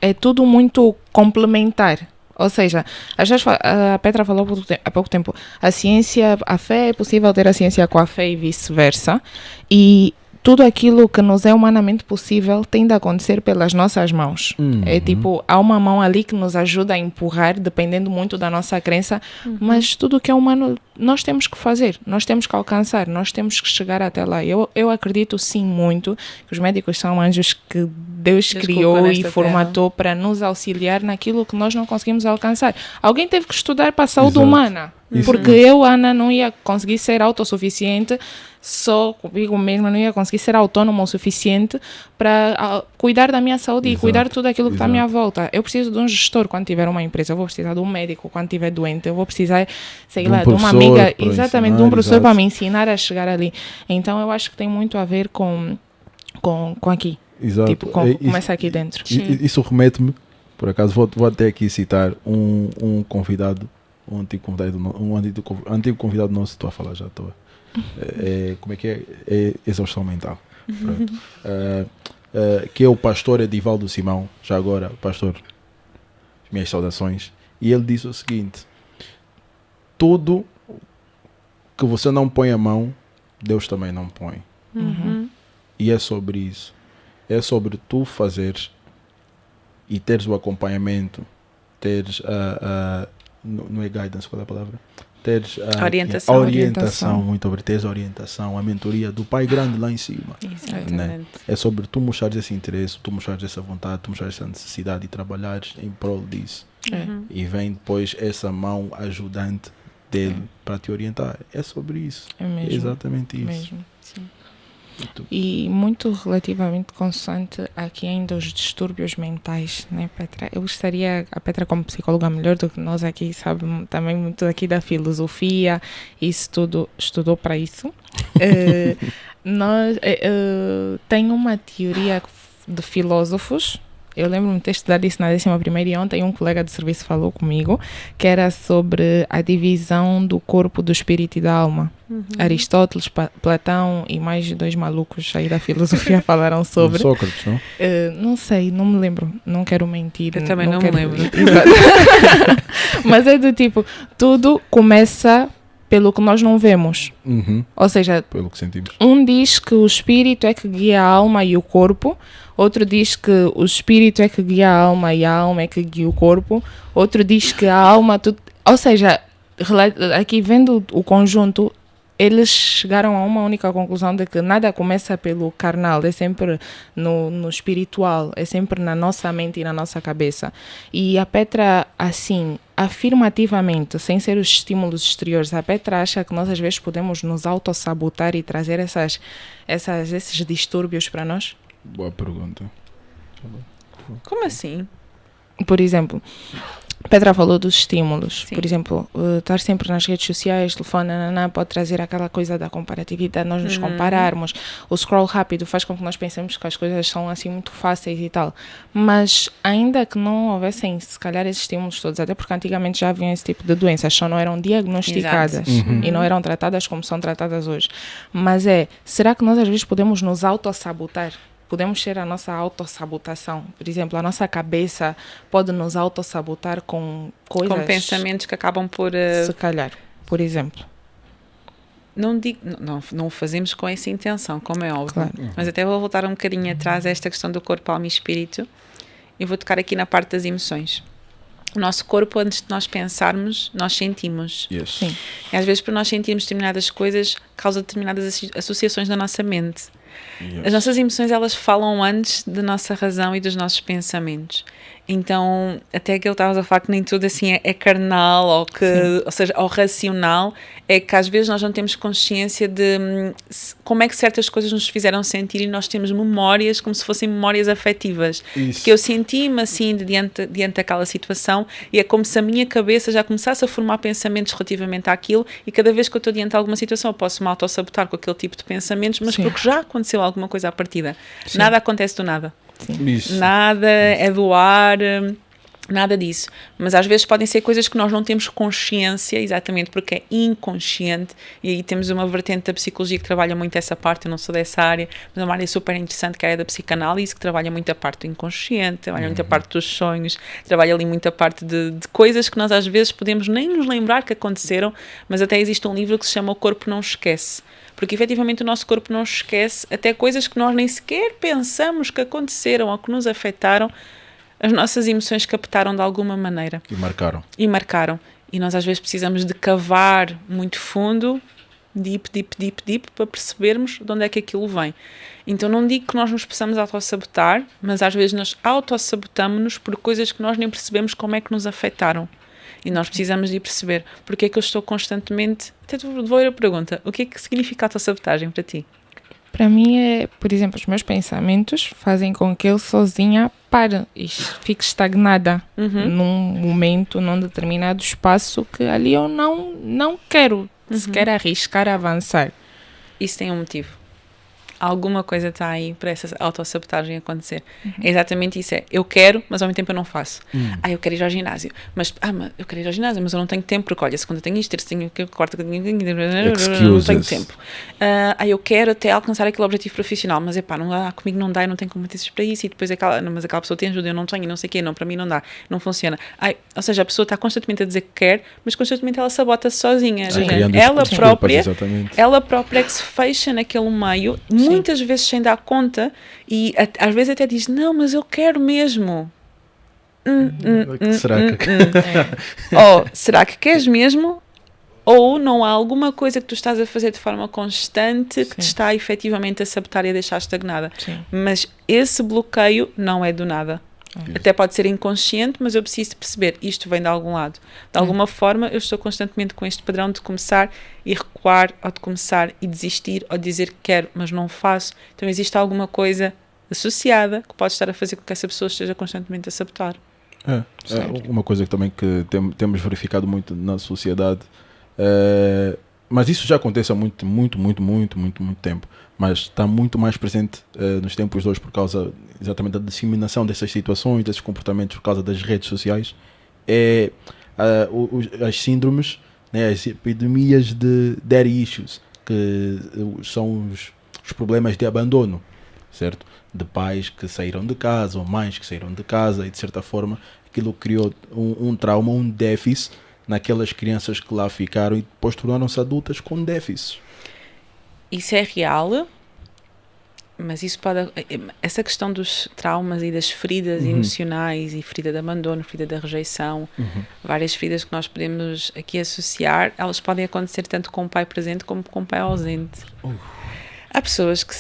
É tudo muito complementar. Ou seja, a Petra falou há pouco tempo, a fé é possível ter a ciência com a fé e vice-versa. E tudo aquilo que nos é humanamente possível tem de acontecer pelas nossas mãos. É tipo, há uma mão ali que nos ajuda a empurrar, dependendo muito da nossa crença, mas tudo o que é humano nós temos que fazer, nós temos que alcançar, nós temos que chegar até lá. Eu acredito sim muito que os médicos são anjos que Deus criou e formatou para nos auxiliar naquilo que nós não conseguimos alcançar. Alguém teve que estudar para a saúde humana. Porque eu, Ana, não ia conseguir ser autossuficiente só comigo mesma, não ia conseguir ser autónoma o suficiente para cuidar da minha saúde e cuidar de tudo aquilo que está à minha volta. Eu preciso de um gestor quando tiver uma empresa, eu vou precisar de um médico quando estiver doente, eu vou precisar, sei lá, de uma amiga, exatamente, de um professor para me ensinar a chegar ali. Então eu acho que tem muito a ver com aqui. Exato. Tipo, começa aqui dentro. Isso remete-me, por acaso, vou até aqui citar um convidado, um antigo convidado nosso, estou a falar já, estou. Como é que é? É exaustão mental. Que é o pastor Edivaldo Simão, já agora, pastor, minhas saudações. E ele disse o seguinte: tudo que você não põe a mão, Deus também não põe. E é sobre isso. É sobre tu fazeres e teres o acompanhamento, teres não é guidance, qual é a palavra? Teres a orientação, muito obrigado, teres a orientação, a mentoria do Pai Grande lá em cima. Exatamente. Né? É sobre tu mostrares esse interesse, tu mostrares essa vontade, tu mostrares essa necessidade e trabalhares em prol disso. E vem depois essa mão ajudante dele para te orientar. É sobre isso. É mesmo. É exatamente isso. Mesmo. Sim. E muito relativamente consoante aqui ainda os distúrbios mentais, né, Petra? Eu gostaria, a Petra como psicóloga melhor do que nós aqui, sabe também muito aqui da filosofia, isso tudo, estudou para isso. Tem uma teoria de filósofos. Eu lembro-me de ter estudado isso na 11ª e ontem um colega de serviço falou comigo que era sobre a divisão do corpo, do espírito e da alma. Aristóteles, Platão e mais 2 malucos aí da filosofia falaram sobre. Sócrates, não? Não sei, não me lembro. Não quero mentir. Eu também não me lembro. Mas é do tipo, tudo começa pelo que nós não vemos. Ou seja, pelo que sentimos. Um diz que o espírito é que guia a alma e o corpo, outro diz que o espírito é que guia a alma e a alma é que guia o corpo, outro diz que a alma... Ou seja, aqui vendo o conjunto, eles chegaram a uma única conclusão de que nada começa pelo carnal, é sempre no espiritual, é sempre na nossa mente e na nossa cabeça. E a Petra, assim, afirmativamente, sem ser os estímulos exteriores, a Petra acha que nós às vezes podemos nos autossabotar e trazer esses distúrbios para nós? Boa pergunta. Como assim? Por exemplo, Petra falou dos estímulos. Sim. Por exemplo, estar sempre nas redes sociais, telefone, pode trazer aquela coisa da comparatividade, nós nos compararmos. O scroll rápido faz com que nós pensemos que as coisas são assim muito fáceis e tal. Mas ainda que não houvessem, se calhar, esses estímulos todos, até porque antigamente já haviam esse tipo de doenças, só não eram diagnosticadas e não eram tratadas como são tratadas hoje. Mas será que nós às vezes podemos nos autossabotar? Podemos ser a nossa autossabotação. Por exemplo, a nossa cabeça pode nos autossabotar com coisas... Com pensamentos que acabam por... Se calhar, por exemplo. Não o fazemos com essa intenção, como é óbvio. Claro. Mas até vou voltar um bocadinho atrás a esta questão do corpo, alma e espírito. E vou tocar aqui na parte das emoções. O nosso corpo, antes de nós pensarmos, nós sentimos. Yes. Sim. E às vezes, para nós sentirmos determinadas coisas, causa determinadas associações na nossa mente. Yes. As nossas emoções, elas falam antes da nossa razão e dos nossos pensamentos. Então, até aquilo que estavas a falar que nem tudo assim é carnal ou seja, ou racional, é que às vezes nós não temos consciência de como é que certas coisas nos fizeram sentir e nós temos memórias como se fossem memórias afetivas. Isso. Que eu senti-me assim diante daquela situação e é como se a minha cabeça já começasse a formar pensamentos relativamente àquilo e cada vez que eu estou diante de alguma situação eu posso me autossabotar com aquele tipo de pensamentos, mas Sim. porque já aconteceu alguma coisa à partida. Sim. Nada acontece do nada. Isso. Nada é do ar, nada disso. Mas às vezes podem ser coisas que nós não temos consciência, exatamente porque é inconsciente, e aí temos uma vertente da psicologia que trabalha muito essa parte. Eu não sou dessa área, mas é uma área super interessante que é a da psicanálise, que trabalha muito a parte do inconsciente, trabalha muito a parte dos sonhos, trabalha ali muito a parte de coisas que nós às vezes podemos nem nos lembrar que aconteceram, mas até existe um livro que se chama O Corpo Não Esquece. Porque efetivamente o nosso corpo não esquece até coisas que nós nem sequer pensamos que aconteceram ou que nos afetaram, as nossas emoções captaram de alguma maneira. E marcaram. E nós às vezes precisamos de cavar muito fundo, deep, para percebermos de onde é que aquilo vem. Então não digo que nós nos possamos autossabotar, mas às vezes nós autossabotamos-nos por coisas que nós nem percebemos como é que nos afetaram. E nós precisamos de perceber porque é que eu estou constantemente... Até te vou ir a pergunta. O que é que significa autossabotagem para ti? Para mim é, por exemplo, os meus pensamentos fazem com que eu sozinha pare e fique estagnada num momento, num determinado espaço que ali eu não quero sequer arriscar a avançar. Isso tem um motivo. Alguma coisa está aí para essa autossabotagem acontecer. É exatamente isso. Eu quero, mas ao mesmo tempo eu não faço. Eu quero ir ao ginásio. Mas eu quero ir ao ginásio, mas eu não tenho tempo, porque olha, segunda tenho isto, terça tenho que corta, não tenho tempo. Eu quero até alcançar aquele objetivo profissional, mas comigo não dá, eu não tenho competências para isso, e depois mas aquela pessoa tem ajuda, eu não tenho, não sei o quê, não, para mim não dá, não funciona. Ou seja, a pessoa está constantemente a dizer que quer, mas constantemente ela sabota-se sozinha. Ela própria é que se fecha naquele meio, muitas vezes sem dar conta, e às vezes até diz, não, mas eu quero mesmo. Será que queres mesmo? Ou não há alguma coisa que tu estás a fazer de forma constante que te está efetivamente a sabotar e a deixar estagnada. Mas esse bloqueio não é do nada. Até pode ser inconsciente, mas eu preciso perceber, isto vem de algum lado. De alguma forma eu estou constantemente com este padrão de começar e recuar, ou de começar e desistir, ou dizer que quero, mas não faço. Então existe alguma coisa associada que pode estar a fazer com que essa pessoa esteja constantemente a sabotar. Uma coisa que também que temos verificado muito na sociedade Mas isso já acontece há muito tempo. Mas está muito mais presente nos tempos de hoje por causa exatamente da disseminação dessas situações, desses comportamentos por causa das redes sociais. As síndromes, né, as epidemias de daddy issues, que são os problemas de abandono, certo? De pais que saíram de casa ou mães que saíram de casa, e de certa forma aquilo criou um trauma, um déficit naquelas crianças que lá ficaram e depois tornaram-se adultas com déficits. Isso é real, mas isso essa questão dos traumas e das feridas emocionais, e ferida de abandono, ferida da rejeição, várias feridas que nós podemos aqui associar, elas podem acontecer tanto com o pai presente como com o pai ausente. Há pessoas que,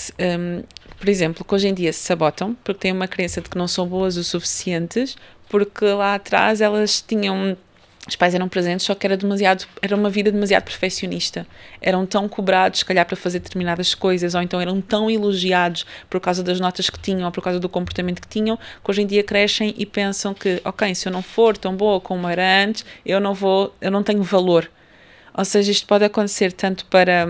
por exemplo, que hoje em dia se sabotam porque têm uma crença de que não são boas o suficientes, porque lá atrás elas tinham... Os pais eram presentes, só que era uma vida demasiado perfeccionista. Eram tão cobrados, se calhar, para fazer determinadas coisas, ou então eram tão elogiados por causa das notas que tinham, ou por causa do comportamento que tinham, que hoje em dia crescem e pensam que, ok, se eu não for tão boa como era antes, eu não tenho valor. Ou seja, isto pode acontecer tanto para...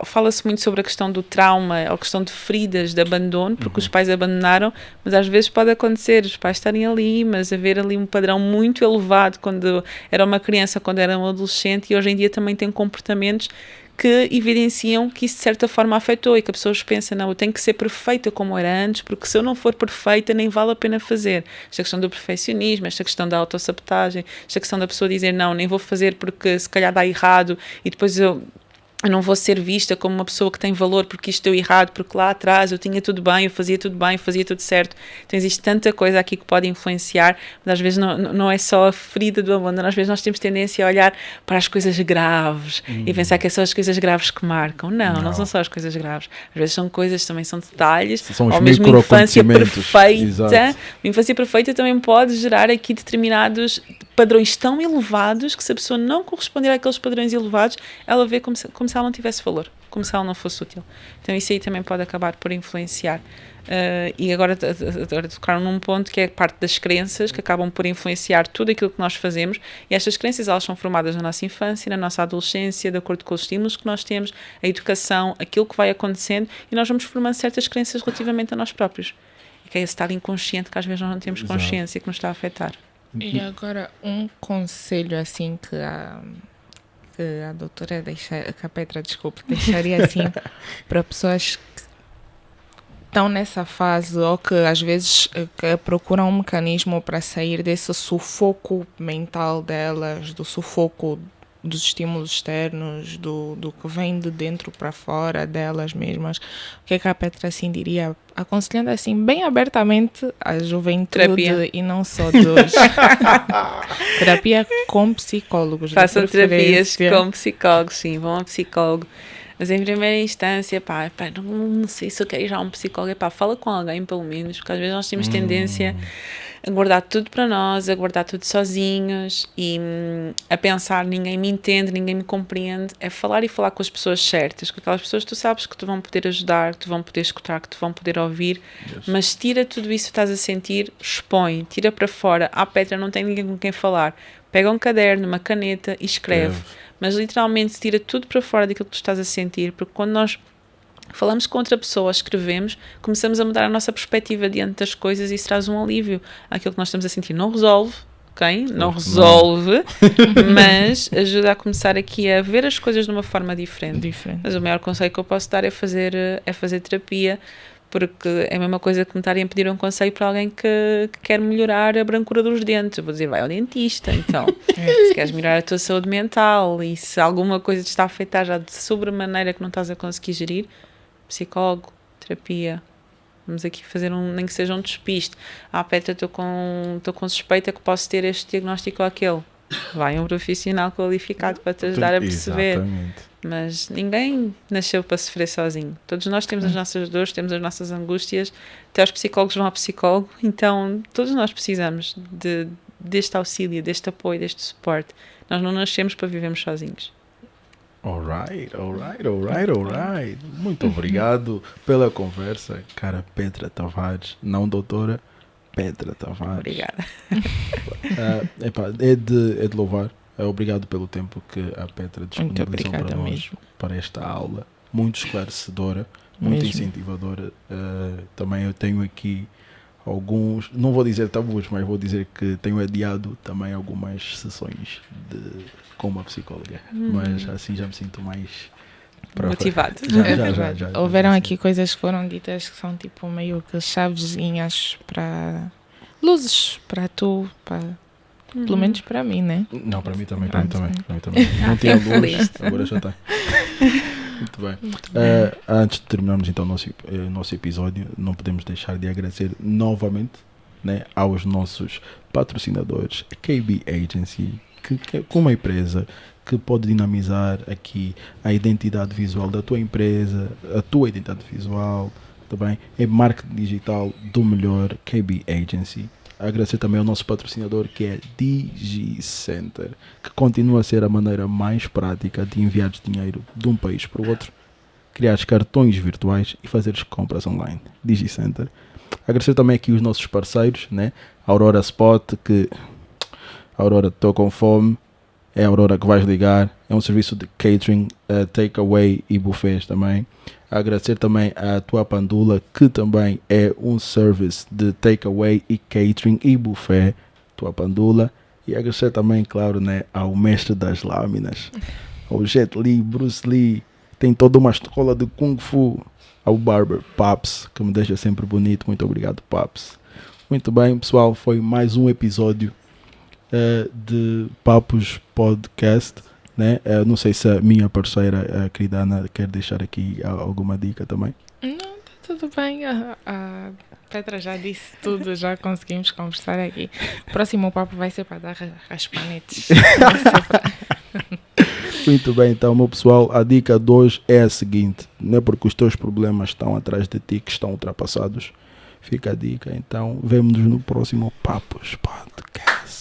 Fala-se muito sobre a questão do trauma, ou a questão de feridas, de abandono, porque os pais abandonaram, mas às vezes pode acontecer os pais estarem ali, mas haver ali um padrão muito elevado quando era uma criança, quando era um adolescente, e hoje em dia também tem comportamentos que evidenciam que isso de certa forma afetou, e que a pessoa pensa, não, eu tenho que ser perfeita como era antes, porque se eu não for perfeita nem vale a pena fazer. Esta questão do perfeccionismo, esta questão da autossabotagem, esta questão da pessoa dizer, não, nem vou fazer porque se calhar dá errado, e depois eu não vou ser vista como uma pessoa que tem valor porque isto deu errado, porque lá atrás eu tinha tudo bem, eu fazia tudo bem, eu fazia tudo certo. Então existe tanta coisa aqui que pode influenciar, mas às vezes não é só a ferida do abandono, às vezes nós temos tendência a olhar para as coisas graves e pensar que são as coisas graves que marcam. Não são só as coisas graves. Às vezes são coisas, também são detalhes, são ou mesmo uma infância perfeita. Exato. Uma infância perfeita também pode gerar aqui determinados padrões tão elevados que se a pessoa não corresponder àqueles padrões elevados, ela vê como se ela não tivesse valor, como se ela não fosse útil. Então isso aí também pode acabar por influenciar. E agora tocaram num ponto que é parte das crenças, que acabam por influenciar tudo aquilo que nós fazemos, e estas crenças elas são formadas na nossa infância, na nossa adolescência, de acordo com os estímulos que nós temos, a educação, aquilo que vai acontecendo, e nós vamos formando certas crenças relativamente a nós próprios. E que é esse estar inconsciente que às vezes nós não temos consciência, que nos está a afetar. E agora um conselho assim que a doutora que a Petra, desculpe, deixaria assim para pessoas que estão nessa fase ou que às vezes procuram um mecanismo para sair desse sufoco mental delas, do sufoco dos estímulos externos, do que vem de dentro para fora delas mesmas. O que é que a Petra assim diria, aconselhando assim bem abertamente a juventude terapia. E não só de hoje? Terapia com psicólogos. Façam terapias com psicólogos, sim, vão a psicólogo. Mas em primeira instância, não sei se eu quero ir a um psicólogo, fala com alguém pelo menos, porque às vezes nós temos tendência a guardar tudo para nós, a guardar tudo sozinhos e a pensar, ninguém me entende, ninguém me compreende. É falar e falar com as pessoas certas, com aquelas pessoas que tu sabes que te vão poder ajudar, que te vão poder escutar, que te vão poder ouvir, mas tira tudo isso que estás a sentir, expõe, tira para fora. Petra, não tem ninguém com quem falar. Pega um caderno, uma caneta e escreve. Mas literalmente tira tudo para fora daquilo que tu estás a sentir, porque quando nós falamos com outra pessoa, escrevemos, começamos a mudar a nossa perspectiva diante das coisas e isso traz um alívio àquilo que nós estamos a sentir. Não resolve, ok? Não resolve, mas ajuda a começar aqui a ver as coisas de uma forma diferente. Mas o maior conselho que eu posso dar é fazer terapia, porque é a mesma coisa que me estarem a pedir um conselho para alguém que quer melhorar a brancura dos dentes. Eu vou dizer, vai ao dentista, então. Se queres melhorar a tua saúde mental e se alguma coisa te está a afetar já de sobremaneira que não estás a conseguir gerir, psicólogo, terapia. Vamos aqui fazer nem que seja um despiste. Petra, estou com suspeita que posso ter este diagnóstico ou aquele. Vai um profissional qualificado para te ajudar a perceber. Exatamente. Mas ninguém nasceu para sofrer sozinho. Todos nós temos as nossas dores, temos as nossas angústias. Até os psicólogos vão ao psicólogo. Então, todos nós precisamos deste auxílio, deste apoio, deste suporte. Nós não nascemos para vivermos sozinhos. Alright. Muito obrigado pela conversa, cara Petra Tavares, não doutora Petra Tavares. Obrigada. É de louvar Obrigado pelo tempo que a Petra disponibilizou para nós, para esta aula. Muito esclarecedora, muito incentivadora. Também eu tenho aqui alguns, não vou dizer tabus, mas vou dizer que tenho adiado também algumas sessões com uma psicóloga. Mas assim já me sinto mais motivado. Já, houveram aqui coisas que foram ditas que são tipo meio que chavezinhas para luzes para tu, pelo menos para mim, né? Não, para mim também. Não tinha luz, agora já está. Muito bem. Antes de terminarmos então o nosso episódio, não podemos deixar de agradecer novamente, né, aos nossos patrocinadores, a KB Agency, que é uma empresa que pode dinamizar aqui a identidade visual da tua empresa, a tua identidade visual, também é marketing digital do melhor. KB Agency. Agradecer também ao nosso patrocinador, que é DigiCenter, que continua a ser a maneira mais prática de enviar dinheiro de um país para o outro, criar cartões virtuais e fazer compras online. DigiCenter. Agradecer também aqui os nossos parceiros, né? Aurora Spot, que Aurora, estou com fome, é a Aurora que vais ligar, é um serviço de catering, takeaway e buffets também. Agradecer também a Tua Pandula, que também é um service de takeaway e catering e buffet, Tua Pandula. E agradecer também, claro, né, ao mestre das lâminas, ao Jet Li, Bruce Lee, tem toda uma escola de Kung Fu, ao Barber Paps, que me deixa sempre bonito. Muito obrigado, Paps. Muito bem, pessoal, foi mais um episódio de Papos Podcast, né? Não sei se a minha parceira, a querida Ana, quer deixar aqui alguma dica também. Não, tá tudo bem. A Petra já disse tudo, já conseguimos conversar aqui. O próximo papo vai ser para dar raspanetes. Muito bem, então, meu pessoal, a dica de hoje é a seguinte: não é porque os teus problemas estão atrás de ti que estão ultrapassados. Fica a dica, então, vemo-nos no próximo Papos Podcast.